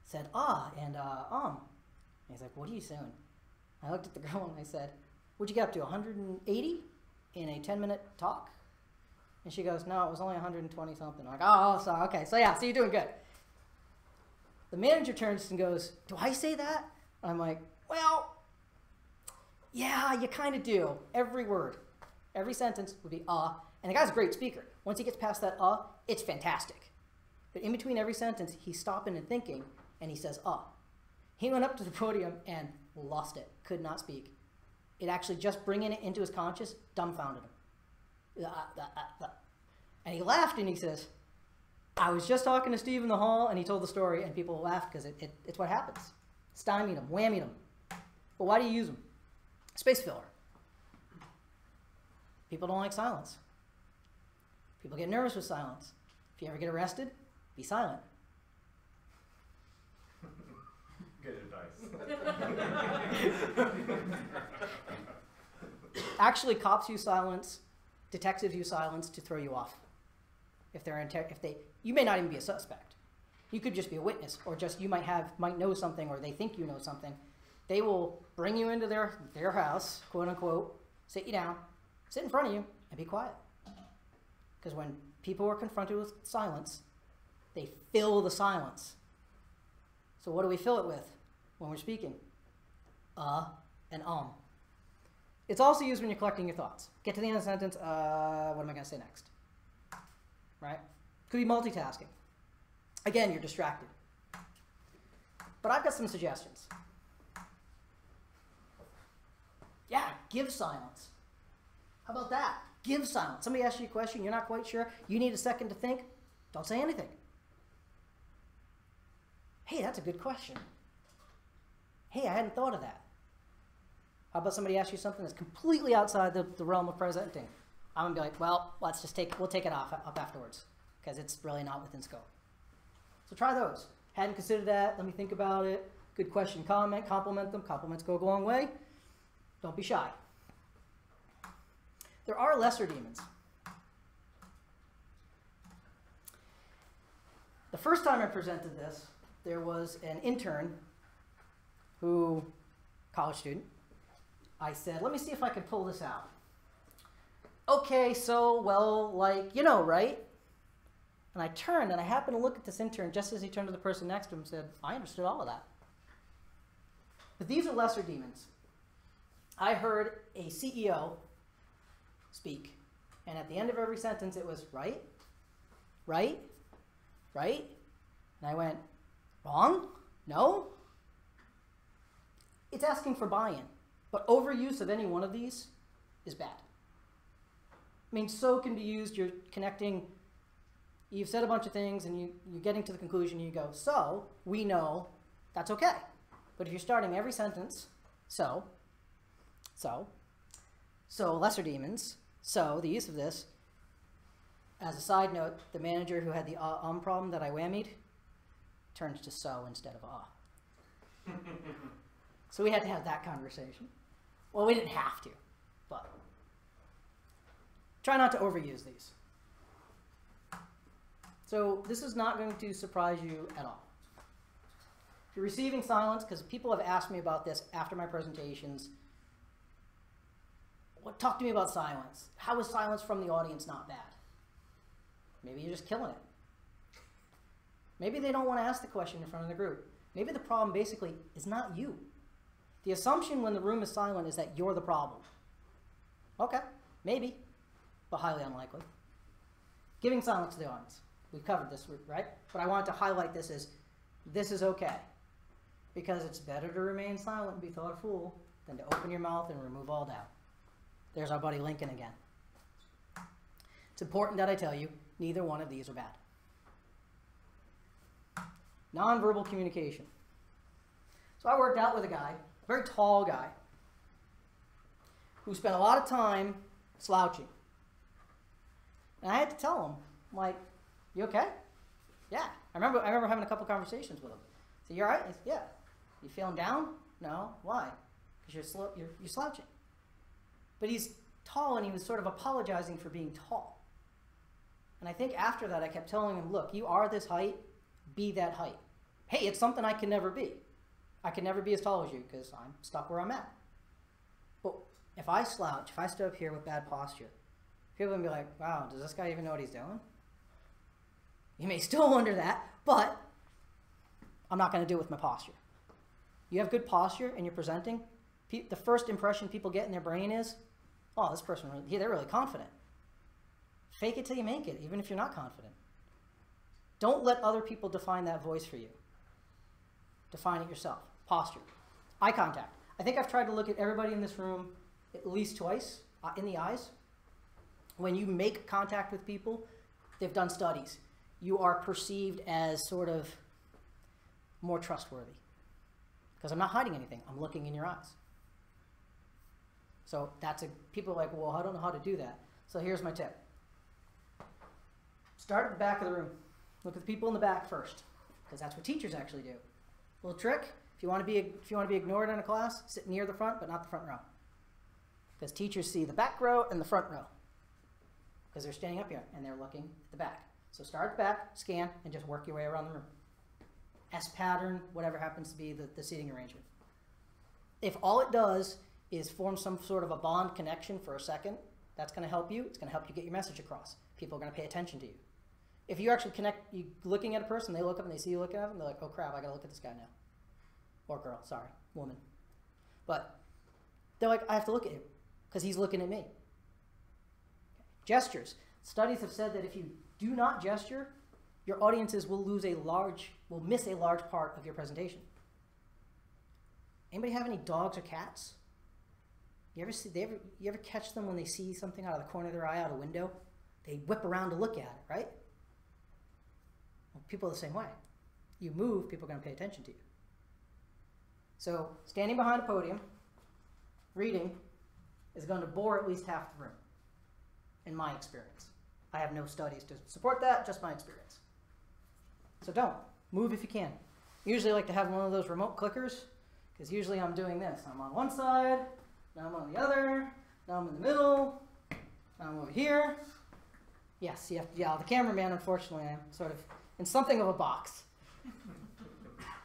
[SPEAKER 5] said and And he's like, what are you doing? I looked at the girl and I said, what'd you get up to, 180 in a 10-minute talk? And she goes, no, it was only 120 something. I'm like, oh, sorry, okay, so yeah, so you're doing good. The manager turns and goes, do I say that? I'm like, well, yeah, you kind of do. Every word, every sentence would be and the guy's a great speaker. Once he gets past that it's fantastic. But in between every sentence, he's stopping and thinking, and he says He went up to the podium and lost it, could not speak. It actually, just bringing it into his conscious, dumbfounded him. And he laughed and he says, I was just talking to Steve in the hall, and he told the story, and people laughed because it's what happens. Stymied them, whammied them. But why do you use them? Space filler. People don't like silence. People get nervous with silence. If you ever get arrested, be silent.
[SPEAKER 4] Good advice.
[SPEAKER 5] Actually, cops use silence, detectives use silence to throw you off. You may not even be a suspect. You could just be a witness, or just you might know something, or they think you know something. They will bring you into their house, quote unquote, sit you down, sit in front of you, and be quiet. Because when people who are confronted with silence, they fill the silence. So what do we fill it with when we're speaking? And It's also used when you're collecting your thoughts. Get to the end of the sentence, what am I going to say next? Right? Could be multitasking. Again, you're distracted. But I've got some suggestions. Yeah, give silence. How about that? Give silence. Somebody asks you a question, you're not quite sure, you need a second to think, don't say anything. Hey, that's a good question. Hey, I hadn't thought of that. How about somebody asks you something that's completely outside the realm of presenting? I'm going to be like, well, we'll take it up afterwards, because it's really not within scope. So try those. Hadn't considered that, let me think about it. Good question, comment, compliment them. Compliments go a long way. Don't be shy. There are lesser demons. The first time I presented this, there was an intern college student. I said, let me see if I can pull this out. Okay, so, well, like, you know, right? And I turned and I happened to look at this intern just as he turned to the person next to him and said, I understood all of that. But these are lesser demons. I heard a CEO speak, and at the end of every sentence it was, right, right, right. And I went, wrong? No? It's asking for buy-in, but overuse of any one of these is bad. I mean, so can be used, you're connecting, you've said a bunch of things and you're getting to the conclusion, you go, so, we know, that's okay. But if you're starting every sentence, so, lesser demons, so, the use of this, as a side note, the manager who had the problem that I whammied turns to so instead of So we had to have that conversation. Well, we didn't have to, but try not to overuse these. So this is not going to surprise you at all. If you're receiving silence, because people have asked me about this after my presentations, talk to me about silence. How is silence from the audience not bad? Maybe you're just killing it. Maybe they don't want to ask the question in front of the group. Maybe the problem basically is not you. The assumption when the room is silent is that you're the problem. Okay, maybe, but highly unlikely. Giving silence to the audience. We've covered this, right? But I wanted to highlight this as, this is okay. Because it's better to remain silent and be thought a fool than to open your mouth and remove all doubt. There's our buddy Lincoln again. It's important that I tell you, neither one of these are bad. Nonverbal communication. So I worked out with a guy, a very tall guy, who spent a lot of time slouching. And I had to tell him, I'm like, you okay? Yeah. I remember having a couple conversations with him. So you all right? Yeah. You feeling down? No. Why? Because you're slouching. But he's tall and he was sort of apologizing for being tall. And I think after that I kept telling him, look, you are this height, be that height. Hey, it's something I can never be. I can never be as tall as you because I'm stuck where I'm at. But if I slouch, if I stood up here with bad posture, people are going to be like, wow, does this guy even know what he's doing? You may still wonder that, but I'm not going to do it with my posture. You have good posture and you're presenting, the first impression people get in their brain is, oh, this person, they're really confident. Fake it till you make it, even if you're not confident. Don't let other people define that voice for you. Define it yourself. Posture. Eye contact. I think I've tried to look at everybody in this room at least twice in the eyes. When you make contact with people, they've done studies. You are perceived as sort of more trustworthy. Because I'm not hiding anything. I'm looking in your eyes. So people are like, well, I don't know how to do that. So here's my tip. Start at the back of the room. Look at the people in the back first, because that's what teachers actually do. Little trick, if you want to be ignored in a class, sit near the front, but not the front row. Because teachers see the back row and the front row. Because they're standing up here and they're looking at the back. So start at the back, scan, and just work your way around the room. S pattern, whatever happens to be the seating arrangement. If all it does is form some sort of a bond connection for a second, That's going to help you. It's going to help you get your message across. People are going to pay attention to you. If you actually connect, you looking at a person, they look up and they see you looking at them, they're like, oh crap, I got to look at this guy now. Or girl, sorry, woman. But they're like, I have to look at him because he's looking at me. Gestures. Studies have said that if you do not gesture, your audiences will miss a large part of your presentation. Anybody have any dogs or cats? You ever catch them when they see something out of the corner of their eye out a window? They whip around to look at it, right? Well, people are the same way. You move, people are going to pay attention to you. So standing behind a podium, reading, is going to bore at least half the room, in my experience. I have no studies to support that, just my experience. So don't. Move if you can. Usually I like to have one of those remote clickers, because usually I'm doing this. I'm on one side, now I'm on the other, now I'm in the middle, now I'm over here. Yes, the cameraman, unfortunately, I'm sort of in something of a box.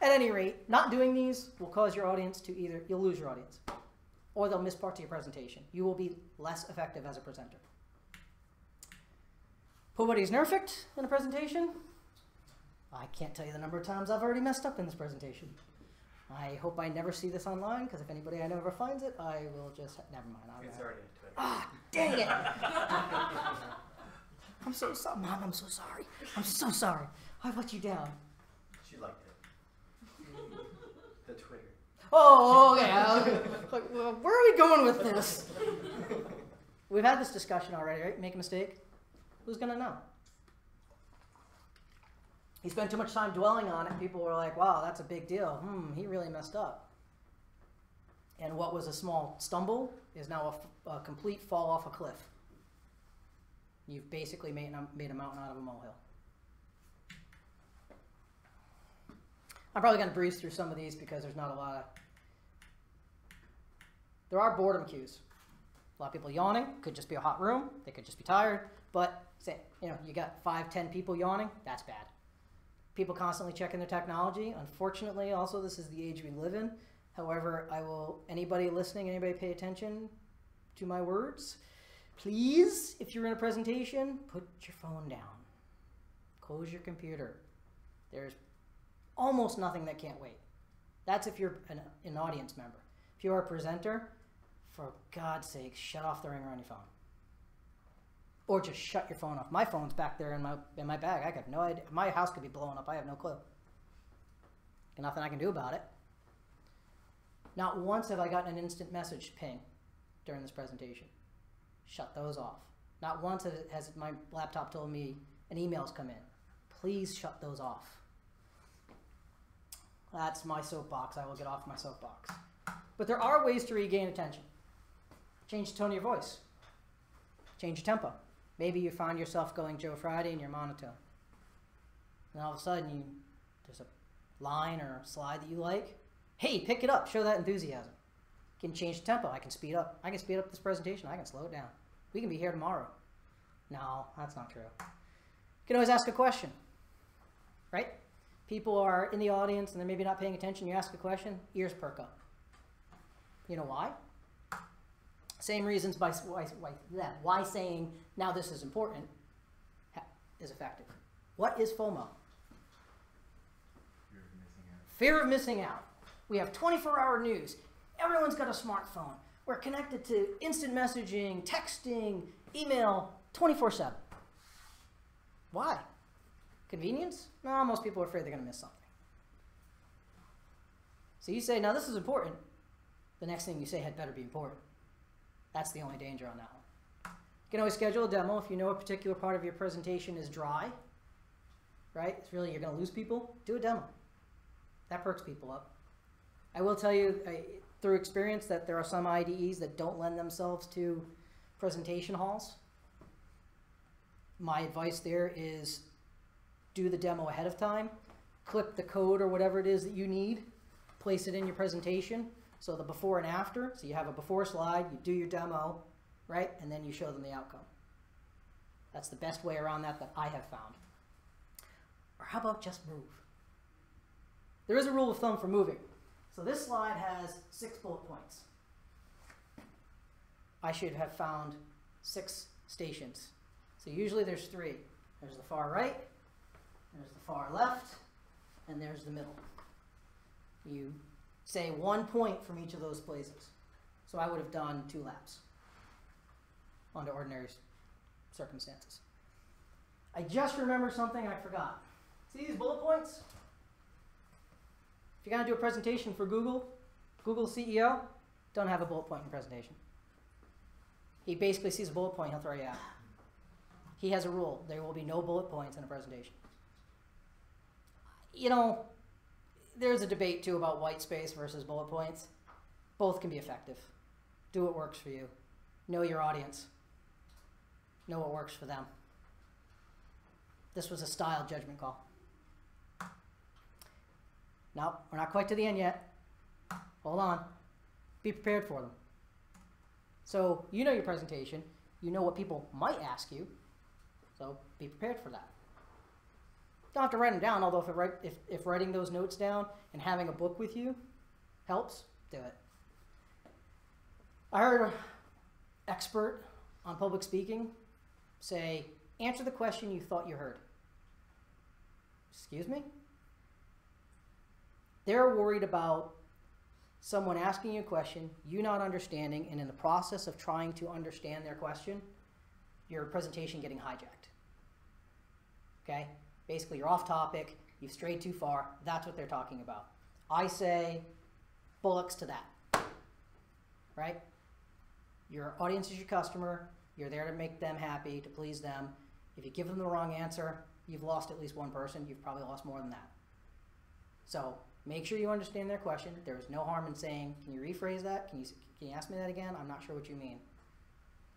[SPEAKER 5] At any rate, not doing these will cause your audience to you'll lose your audience, or they'll miss parts of your presentation. You will be less effective as a presenter. Nobody's nerfed in a presentation. I can't tell you the number of times I've already messed up in this presentation. I hope I never see this online, because if anybody I know ever finds it, I will just, never mind.
[SPEAKER 4] It's already on Twitter.
[SPEAKER 5] Ah, dang it! I'm so sorry. Mom, I'm so sorry. I'm so sorry. I let you down.
[SPEAKER 4] She liked it. The Twitter.
[SPEAKER 5] Oh, yeah. Like, well, where are we going with this? We've had this discussion already, right? Make a mistake. Who's going to know? He spent too much time dwelling on it. People were like, wow, that's a big deal. He really messed up. And what was a small stumble is now a complete fall off a cliff. You've basically made a mountain out of a molehill. I'm probably going to breeze through some of these because there's not a lot of... There are boredom cues. A lot of people yawning. Could just be a hot room. They could just be tired. But say, you got 5, 10 people yawning. That's bad. People constantly checking their technology. Unfortunately, also, this is the age we live in. However, anybody listening, anybody pay attention to my words, please, if you're in a presentation, put your phone down. Close your computer. There's almost nothing that can't wait. That's if you're an audience member. If you're a presenter, for God's sake, shut off the ringer on your phone. Or just shut your phone off. My phone's back there in my bag. I have no idea. My house could be blowing up. I have no clue. Nothing I can do about it. Not once have I gotten an instant message ping during this presentation. Shut those off. Not once has my laptop told me an email's come in. Please shut those off. That's my soapbox. I will get off my soapbox. But there are ways to regain attention. Change the tone of your voice. Change your tempo. Maybe you find yourself going Joe Friday and you're monotone. And all of a sudden, there's a line or a slide that you like. Hey, pick it up. Show that enthusiasm. You can change the tempo. I can speed up. I can speed up this presentation. I can slow it down. We can be here tomorrow. No, that's not true. You can always ask a question, right? People are in the audience and they're maybe not paying attention. You ask a question, ears perk up. You know why? Same reasons why saying, now this is important, is effective. What is FOMO?
[SPEAKER 3] Fear of missing out.
[SPEAKER 5] Fear of missing out. We have 24-hour news. Everyone's got a smartphone. We're connected to instant messaging, texting, email, 24/7. Why? Convenience? No, most people are afraid they're going to miss something. So you say, now this is important. The next thing you say had better be important. That's the only danger on that one. You can always schedule a demo if you know a particular part of your presentation is dry, right? It's really, you're going to lose people. Do a demo. That perks people up. I will tell you through experience that there are some IDEs that don't lend themselves to presentation halls. My advice there is do the demo ahead of time. Clip the code or whatever it is that you need. Place it in your presentation. So the before and after, so you have a before slide, you do your demo, right? And then you show them the outcome. That's the best way around that I have found. Or how about just move? There is a rule of thumb for moving. So this slide has 6 bullet points. I should have found 6 stations. So usually there's 3. There's the far right, there's the far left, and there's the middle. You say 1 point from each of those places. So I would have done 2 laps under ordinary circumstances. I just remembered something I forgot. See these bullet points? If you're going to do a presentation for Google CEO, don't have a bullet point in presentation. He basically sees a bullet point, he'll throw you out. He has a rule. There will be no bullet points in a presentation. You know, there's a debate too about white space versus bullet points. Both can be effective. Do what works for you. Know your audience. Know what works for them. This was a style judgment call. No, we're not quite to the end yet. Hold on. Be prepared for them. So you know your presentation. You know what people might ask you. So be prepared for that. Don't have to write them down, although if writing those notes down and having a book with you helps, do it. I heard an expert on public speaking say, answer the question you thought you heard. Excuse me? They're worried about someone asking you a question, you not understanding, and in the process of trying to understand their question, your presentation getting hijacked. Okay? Basically, you're off topic, you've strayed too far, that's what they're talking about. I say bullocks to that. Right? Your audience is your customer, you're there to make them happy, to please them. If you give them the wrong answer, you've lost at least one person, you've probably lost more than that. So, make sure you understand their question. There is no harm in saying, can you rephrase that? Can you ask me that again? I'm not sure what you mean.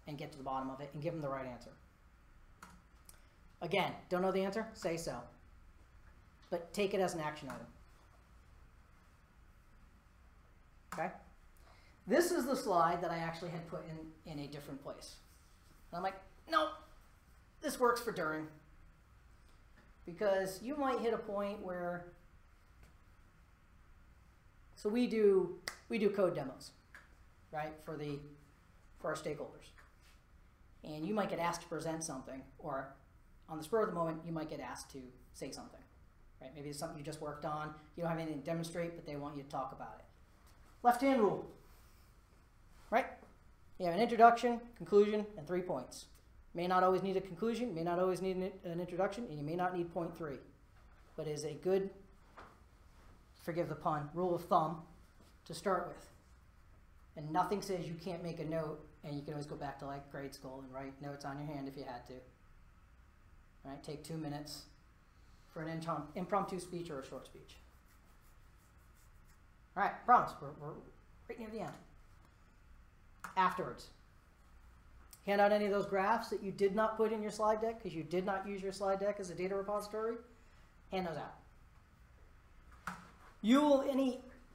[SPEAKER 5] And get to the bottom of it and give them the right answer. Again, don't know the answer? Say so. But take it as an action item. Okay? This is the slide that I actually had put in a different place. And I'm like, no, this works for during. Because you might hit a point where, so we do code demos, right, for our stakeholders. And you might get asked to present something, or on the spur of the moment, you might get asked to say something, right? Maybe it's something you just worked on, you don't have anything to demonstrate, but they want you to talk about it. Left-hand rule, right? You have an introduction, conclusion, and 3 points. May not always need a conclusion, may not always need an introduction, and you may not need point 3. But it is a good, forgive the pun, rule of thumb to start with. And nothing says you can't make a note, and you can always go back to like grade school and write notes on your hand if you had to. All right, take 2 minutes for an impromptu speech or a short speech. All right, promise, we're right near the end. Afterwards, hand out any of those graphs that you did not put in your slide deck because you did not use your slide deck as a data repository. Hand those out. You will,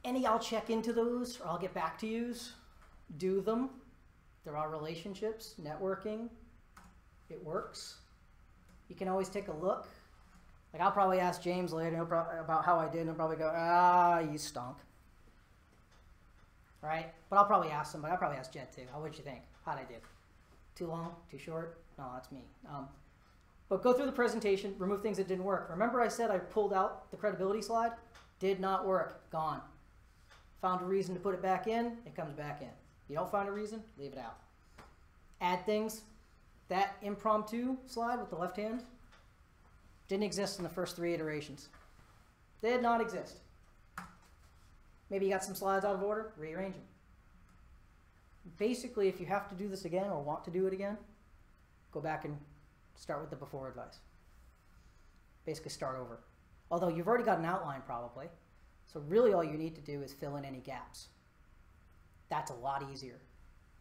[SPEAKER 5] any I'll check into those or I'll get back to yous. Do them. There are relationships, networking. It works. You can always take a look. Like I'll probably ask James later about how I did and he'll probably go, you stunk. Right? But I'll probably ask somebody. I'll probably ask Jed too. What'd you think? How'd I do? Too long? Too short? No, that's me. But go through the presentation, remove things that didn't work. Remember I said I pulled out the credibility slide? Did not work. Gone. Found a reason to put it back in, it comes back in. You don't find a reason, leave it out. Add things. That impromptu slide with the left hand didn't exist in the first 3 iterations. Did not exist. Maybe you got some slides out of order, rearrange them. Basically, if you have to do this again or want to do it again, go back and start with the before advice. Basically start over. Although you've already got an outline probably, so really all you need to do is fill in any gaps. That's a lot easier.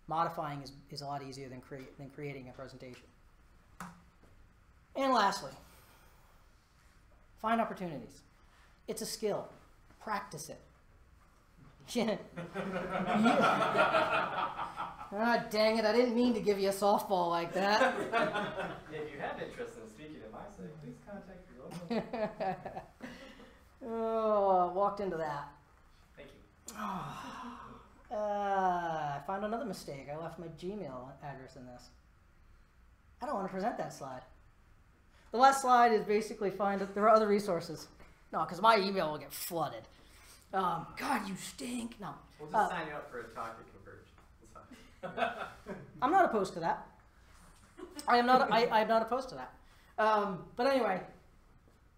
[SPEAKER 5] Modifying is a lot easier than creating a presentation. And lastly, find opportunities. It's a skill. Practice it. Yeah. Ah, dang it, I didn't mean to give you a softball like that.
[SPEAKER 4] If you have interest in speaking at MySec, please contact your local.
[SPEAKER 5] Oh, walked into that.
[SPEAKER 4] Thank you.
[SPEAKER 5] I found another mistake. I left my Gmail address in this. want to present that slide. The last slide is basically find there are other resources. No, because my email will get flooded. God, you stink. No.
[SPEAKER 4] We'll just sign you up for a talk at Converge.
[SPEAKER 5] I'm not opposed to that. I am not. I am not opposed to that. But anyway,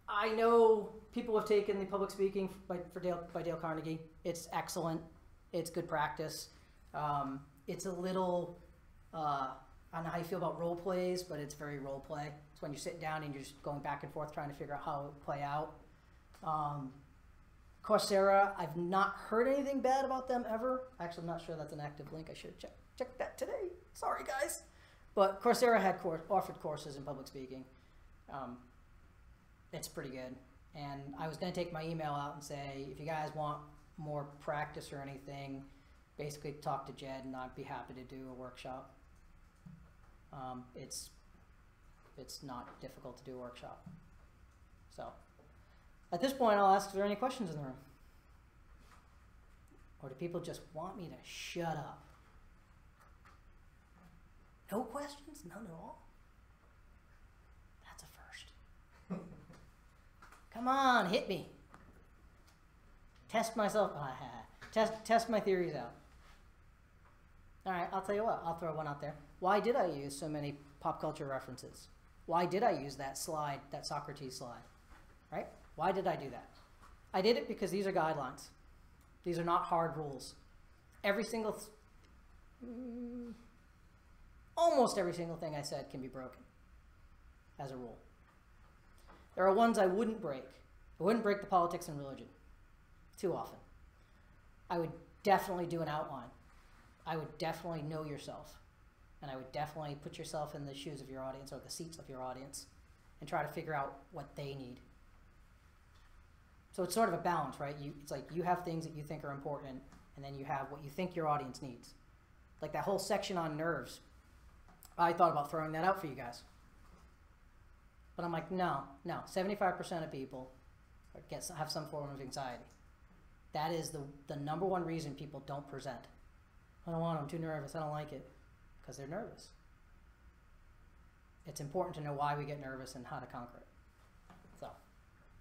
[SPEAKER 5] I know people have taken the public speaking by Dale Carnegie. It's excellent. It's good practice. It's a little. I don't know how you feel about role plays, but it's very role play. It's when you sit down and you're just going back and forth trying to figure out how it would play out. Coursera, I've not heard anything bad about them ever. Actually, I'm not sure that's an active link. I should have checked that today. Sorry, guys. But Coursera had offered courses in public speaking. It's pretty good. And I was going to take my email out and say, if you guys want more practice or anything, basically talk to Jed and I'd be happy to do a workshop. It's not difficult to do a workshop. So at this point, I'll ask if there are any questions in the room. Or do people just want me to shut up? No questions? None at all? That's a first. Come on, hit me. Test myself. Test my theories out. All right, I'll tell you what. I'll throw one out there. Why did I use so many pop culture references? Why did I use that slide, that Socrates slide? Right? Why did I do that? I did it because these are guidelines. These are not hard rules. Almost every single thing I said can be broken as a rule. There are ones I wouldn't break. I wouldn't break the politics and religion too often. I would definitely do an outline. I would definitely know yourself. And I would definitely put yourself in the shoes of your audience or the seats of your audience and try to figure out what they need. So it's sort of a balance, right? It's like you have things that you think are important, and then you have what you think your audience needs. Like that whole section on nerves, I thought about throwing that out for you guys. But I'm like, no. 75% of people have some form of anxiety. That is the number one reason people don't present. I don't want to, I'm too nervous, I don't like it. Because they're nervous. It's important to know why we get nervous and how to conquer it. So.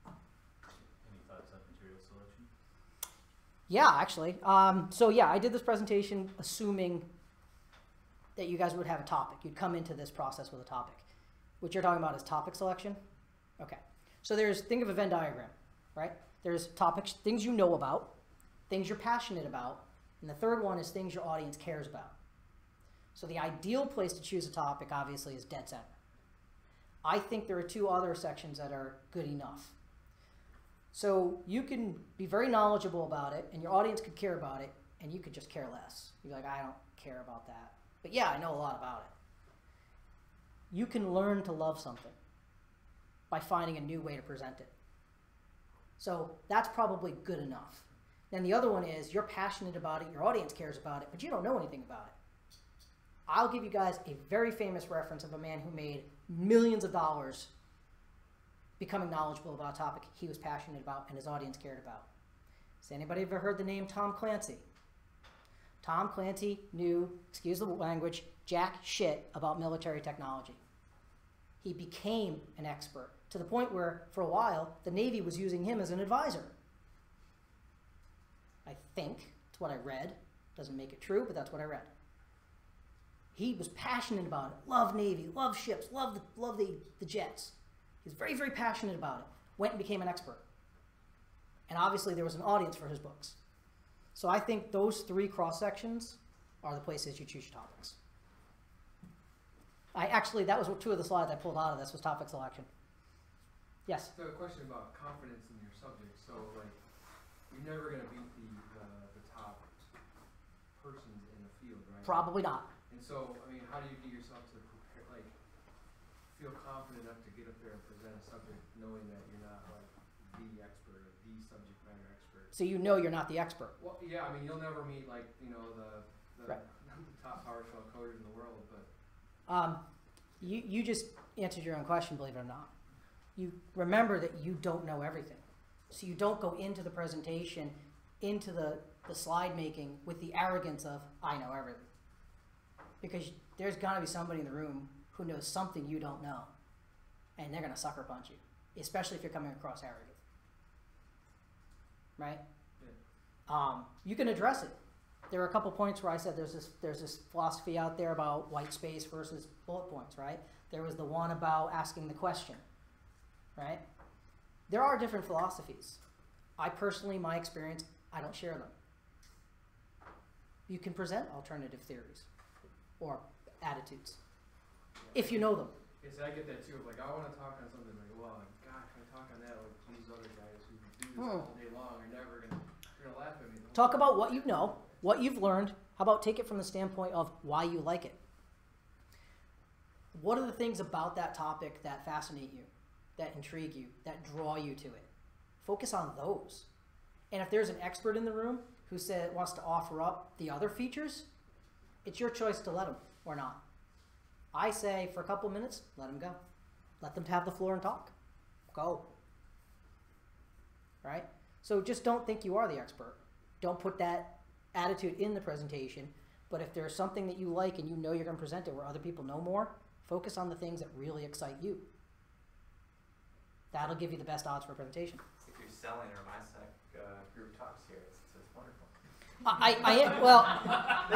[SPEAKER 3] Any thoughts on material selection?
[SPEAKER 5] Yeah, actually. So yeah, I did this presentation assuming that you guys would have a topic. You'd come into this process with a topic. What you're talking about is topic selection? Okay. So think of a Venn diagram, right? There's topics, things you know about, things you're passionate about, and the third one is things your audience cares about. So the ideal place to choose a topic, obviously, is dead center. I think there are two other sections that are good enough. So you can be very knowledgeable about it, and your audience could care about it, and you could just care less. You're like, I don't care about that. But yeah, I know a lot about it. You can learn to love something by finding a new way to present it. So that's probably good enough. Then the other one is you're passionate about it, your audience cares about it, but you don't know anything about it. I'll give you guys a very famous reference of a man who made millions of dollars becoming knowledgeable about a topic he was passionate about and his audience cared about. Has anybody ever heard the name Tom Clancy? Tom Clancy knew, excuse the language, jack shit about military technology. He became an expert to the point where, for a while, the Navy was using him as an advisor. I think it's what I read. Doesn't make it true, but that's what I read. He was passionate about it. Loved Navy, loved ships, loved the jets. He was very, very passionate about it. Went and became an expert. And obviously there was an audience for his books. So I think those three cross-sections are the places you choose your topics. That was two of the slides I pulled out of this, was topic selection. Yes?
[SPEAKER 8] So a question about confidence in your subject. So like, you're never going to beat the top persons in the field, right?
[SPEAKER 5] Probably not.
[SPEAKER 8] And so, I mean, how do you get yourself to prepare, like, feel confident enough to get up there and present a subject knowing that you're not like the expert or the subject matter expert?
[SPEAKER 5] So you know you're not the expert.
[SPEAKER 8] Well, yeah, I mean, you'll never meet like, you know, the
[SPEAKER 5] right.
[SPEAKER 8] the top PowerShell coders in the world, but
[SPEAKER 5] you just answered your own question, believe it or not. You remember that you don't know everything. So you don't go into the presentation, into the slide making with the arrogance of, I know everything. Because there's got to be somebody in the room who knows something you don't know, and they're going to sucker punch you, especially if you're coming across arrogant. Right? You can address it. There are a couple points where I said there's this philosophy out there about white space versus bullet points, right? There was the one about asking the question, right? There are different philosophies. I personally, my experience, I don't share them. You can present alternative theories or attitudes if you know them.
[SPEAKER 8] Yes, I get that too. Like, I want to talk on something like, well, God, can I talk on that? Like, these other guys who do this all day long are never gonna laugh at me.
[SPEAKER 5] Talk about what you know, what you've learned. How about take it from the standpoint of why you like it? What are the things about that topic that fascinate you, that intrigue you, that draw you to it? Focus on those. And if there's an expert in the room who wants to offer up the other features, it's your choice to let them or not. I say for a couple of minutes, let them go. Let them have the floor and talk. Go. Right? So just don't think you are the expert. Don't put that attitude in the presentation. But if there's something that you like and you know you're going to present it where other people know more, focus on the things that really excite you. That'll give you the best odds for a presentation.
[SPEAKER 4] If you're selling our MySec group talks here, it's wonderful.
[SPEAKER 5] Well,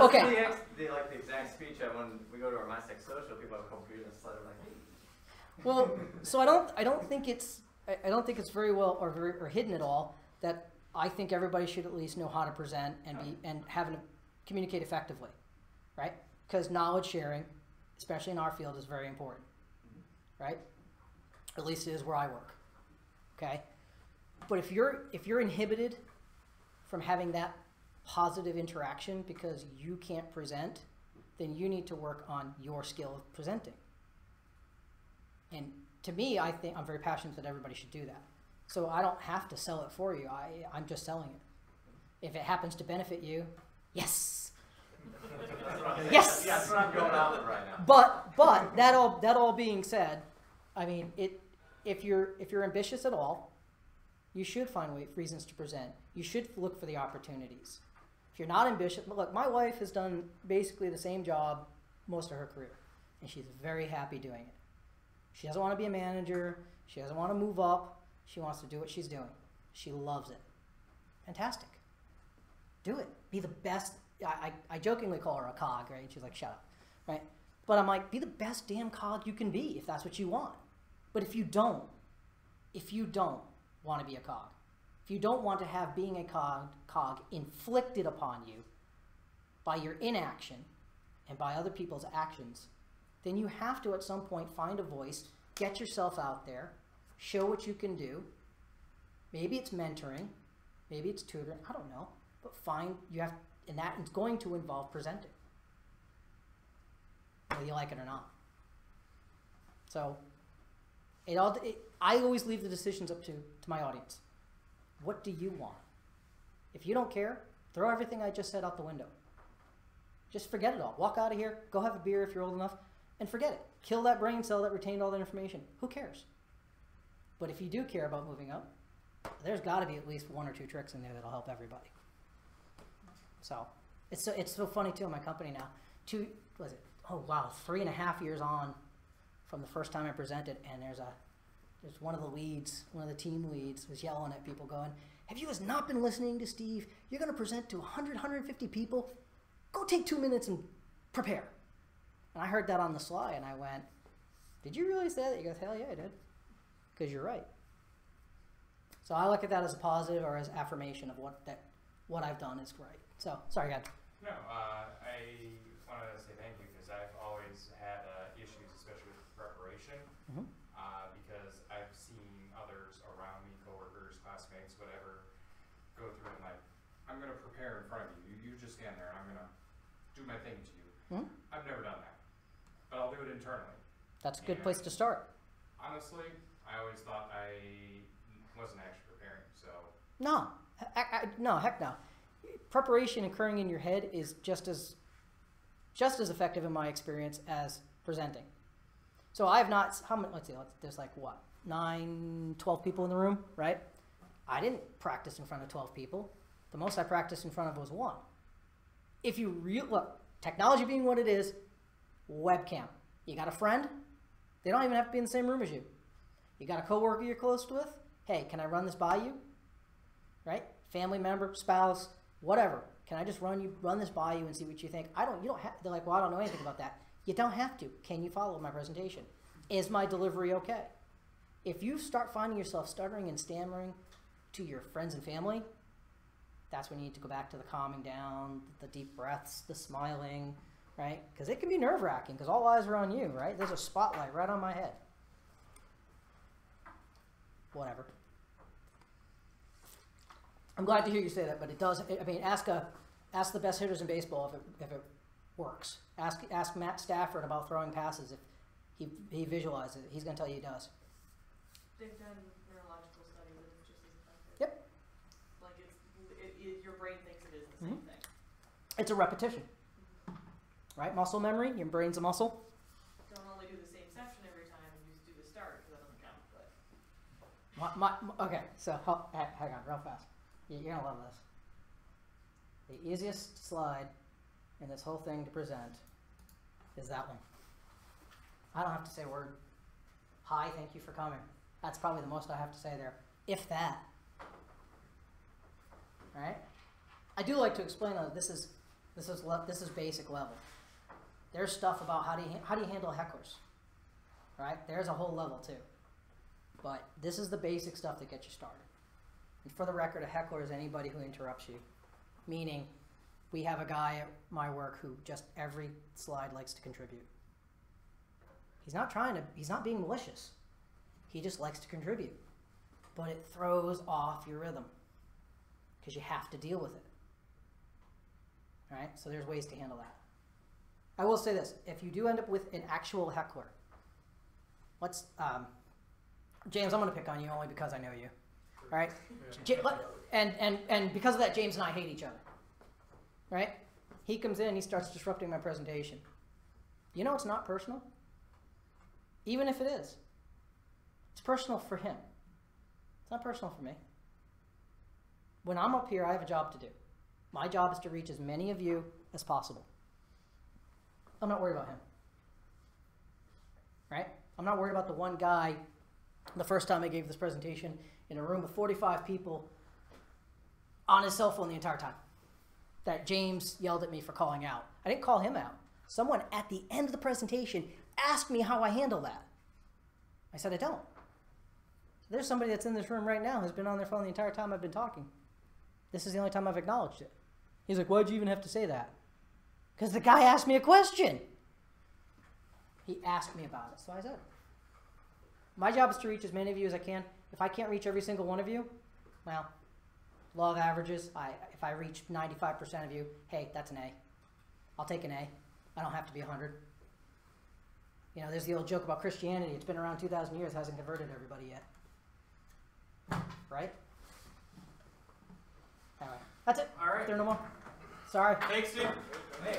[SPEAKER 5] okay.
[SPEAKER 4] Like the exact speech when we go to our MySec social, people have a couple beers and slide like, hey.
[SPEAKER 5] Well, so I don't think it's very well or hidden at all that I think everybody should at least know how to present and communicate effectively, right? Because knowledge sharing, especially in our field, is very important, right? At least it is where I work. Okay, but if you're inhibited from having that positive interaction because you can't present, then you need to work on your skill of presenting. And to me, I think I'm very passionate that everybody should do that. So I don't have to sell it for you. I'm just selling it. If it happens to benefit you, yes. Yes.
[SPEAKER 4] That's what I'm going out with right now.
[SPEAKER 5] But that all being said, I mean, if you're ambitious at all, you should find reasons to present. You should look for the opportunities. If you're not ambitious, look, my wife has done basically the same job most of her career, and she's very happy doing it. She doesn't want to be a manager. She doesn't want to move up. She wants to do what she's doing. She loves it. Fantastic. Do it. Be the best. I jokingly call her a cog, right? She's like, shut up, right? But I'm like, be the best damn cog you can be if that's what you want. But if you don't want to be a cog, if you don't want to have being a cog inflicted upon you by your inaction and by other people's actions, then you have to at some point find a voice, get yourself out there, show what you can do. Maybe it's mentoring, maybe it's tutoring, I don't know, but and that is going to involve presenting, whether you like it or not. So I always leave the decisions up to my audience. What do you want? If you don't care, throw everything I just said out the window. Just forget it all. Walk out of here, go have a beer if you're old enough, and forget it. Kill that brain cell that retained all that information. Who cares? But if you do care about moving up, there's got to be at least 1 or 2 tricks in there that'll help everybody. So it's so funny too in my company now. 3.5 years on from the first time I presented, and there's one of the leads, one of the team leads was yelling at people going, have you guys not been listening to Steve? You're going to present to 100, 150 people. Go take 2 minutes and prepare. And I heard that on the sly, and I went, did you really say that? He goes, hell yeah, I did. Because you're right. So I look at that as a positive or as affirmation of what I've done is right. So, sorry, God.
[SPEAKER 3] No, I wanted to say thank you because I've always had issues, especially with preparation, because I've seen others around me, coworkers, classmates, whatever, go through and like, I'm going to prepare in front of you. You just stand there and I'm going to do my thing to you. I've never done that, but I'll do it internally.
[SPEAKER 5] That's a good place to start.
[SPEAKER 3] Honestly, I always thought I wasn't actually preparing, so.
[SPEAKER 5] No, heck no. Preparation occurring in your head is just as effective in my experience as presenting. So I have not, there's like what, 9, 12 people in the room, right? I didn't practice in front of 12 people. The most I practiced in front of was 1. If you look, technology being what it is, webcam. You got a friend? They don't even have to be in the same room as you. You got a coworker you're close with? Hey, can I run this by you? Right? Family member, spouse, whatever. Can I just run this by you and see what you think? You don't have, they're like, well, I don't know anything about that. You don't have to. Can you follow my presentation? Is my delivery okay? If you start finding yourself stuttering and stammering to your friends and family, that's when you need to go back to the calming down, the deep breaths, the smiling, right? Because it can be nerve-wracking because all eyes are on you, right? There's a spotlight right on my head. Whatever. I'm glad to hear you say that, but it does. I mean, ask the best hitters in baseball if it works. Ask Matt Stafford about throwing passes if he visualizes it. He's going to tell you he does.
[SPEAKER 6] They've done neurological studies and it's just as effective.
[SPEAKER 5] Yep.
[SPEAKER 6] Like your brain thinks it is the same thing.
[SPEAKER 5] It's a repetition, right? Muscle memory. Your brain's a muscle.
[SPEAKER 6] Don't only do the same section every time and just do the start because that doesn't count. But
[SPEAKER 5] Okay, so hang on, real fast. You're gonna love this. The easiest slide in this whole thing to present is that one. I don't have to say a word. Hi, thank you for coming. That's probably the most I have to say there, if that. Right? I do like to explain that this is basic level. There's stuff about how do you handle hecklers, right? There's a whole level too. But this is the basic stuff that gets you started. And for the record, a heckler is anybody who interrupts you. Meaning, we have a guy at my work who just every slide likes to contribute. He's not being malicious. He just likes to contribute. But it throws off your rhythm because you have to deal with it. All right? So there's ways to handle that. I will say this. If you do end up with an actual heckler, James, I'm going to pick on you only because I know you. All right? And because of that, James and I hate each other. Right? He comes in, he starts disrupting my presentation. You know it's not personal? Even if it is. It's personal for him. It's not personal for me. When I'm up here, I have a job to do. My job is to reach as many of you as possible. I'm not worried about him. Right? I'm not worried about the one guy the first time I gave this presentation in a room with 45 people on his cell phone the entire time that James yelled at me for calling out. I didn't call him out. Someone at the end of the presentation asked me how I handle that. I said I don't. There's somebody that's in this room right now who's been on their phone the entire time I've been talking. This is the only time I've acknowledged it. He's like, why'd you even have to say that? Because the guy asked me a question. He asked me about it, so I said it. My job is to reach as many of you as I can. If I can't reach every single one of you, well, law of averages, if I reach 95% of you, hey, that's an A. I'll take an A. I don't have to be 100. You know, there's the old joke about Christianity. It's been around 2,000 years, hasn't converted everybody yet. Right? Anyway, that's it.
[SPEAKER 3] All right.
[SPEAKER 5] If there are no more. Sorry.
[SPEAKER 3] Thanks, dude.
[SPEAKER 4] Hey.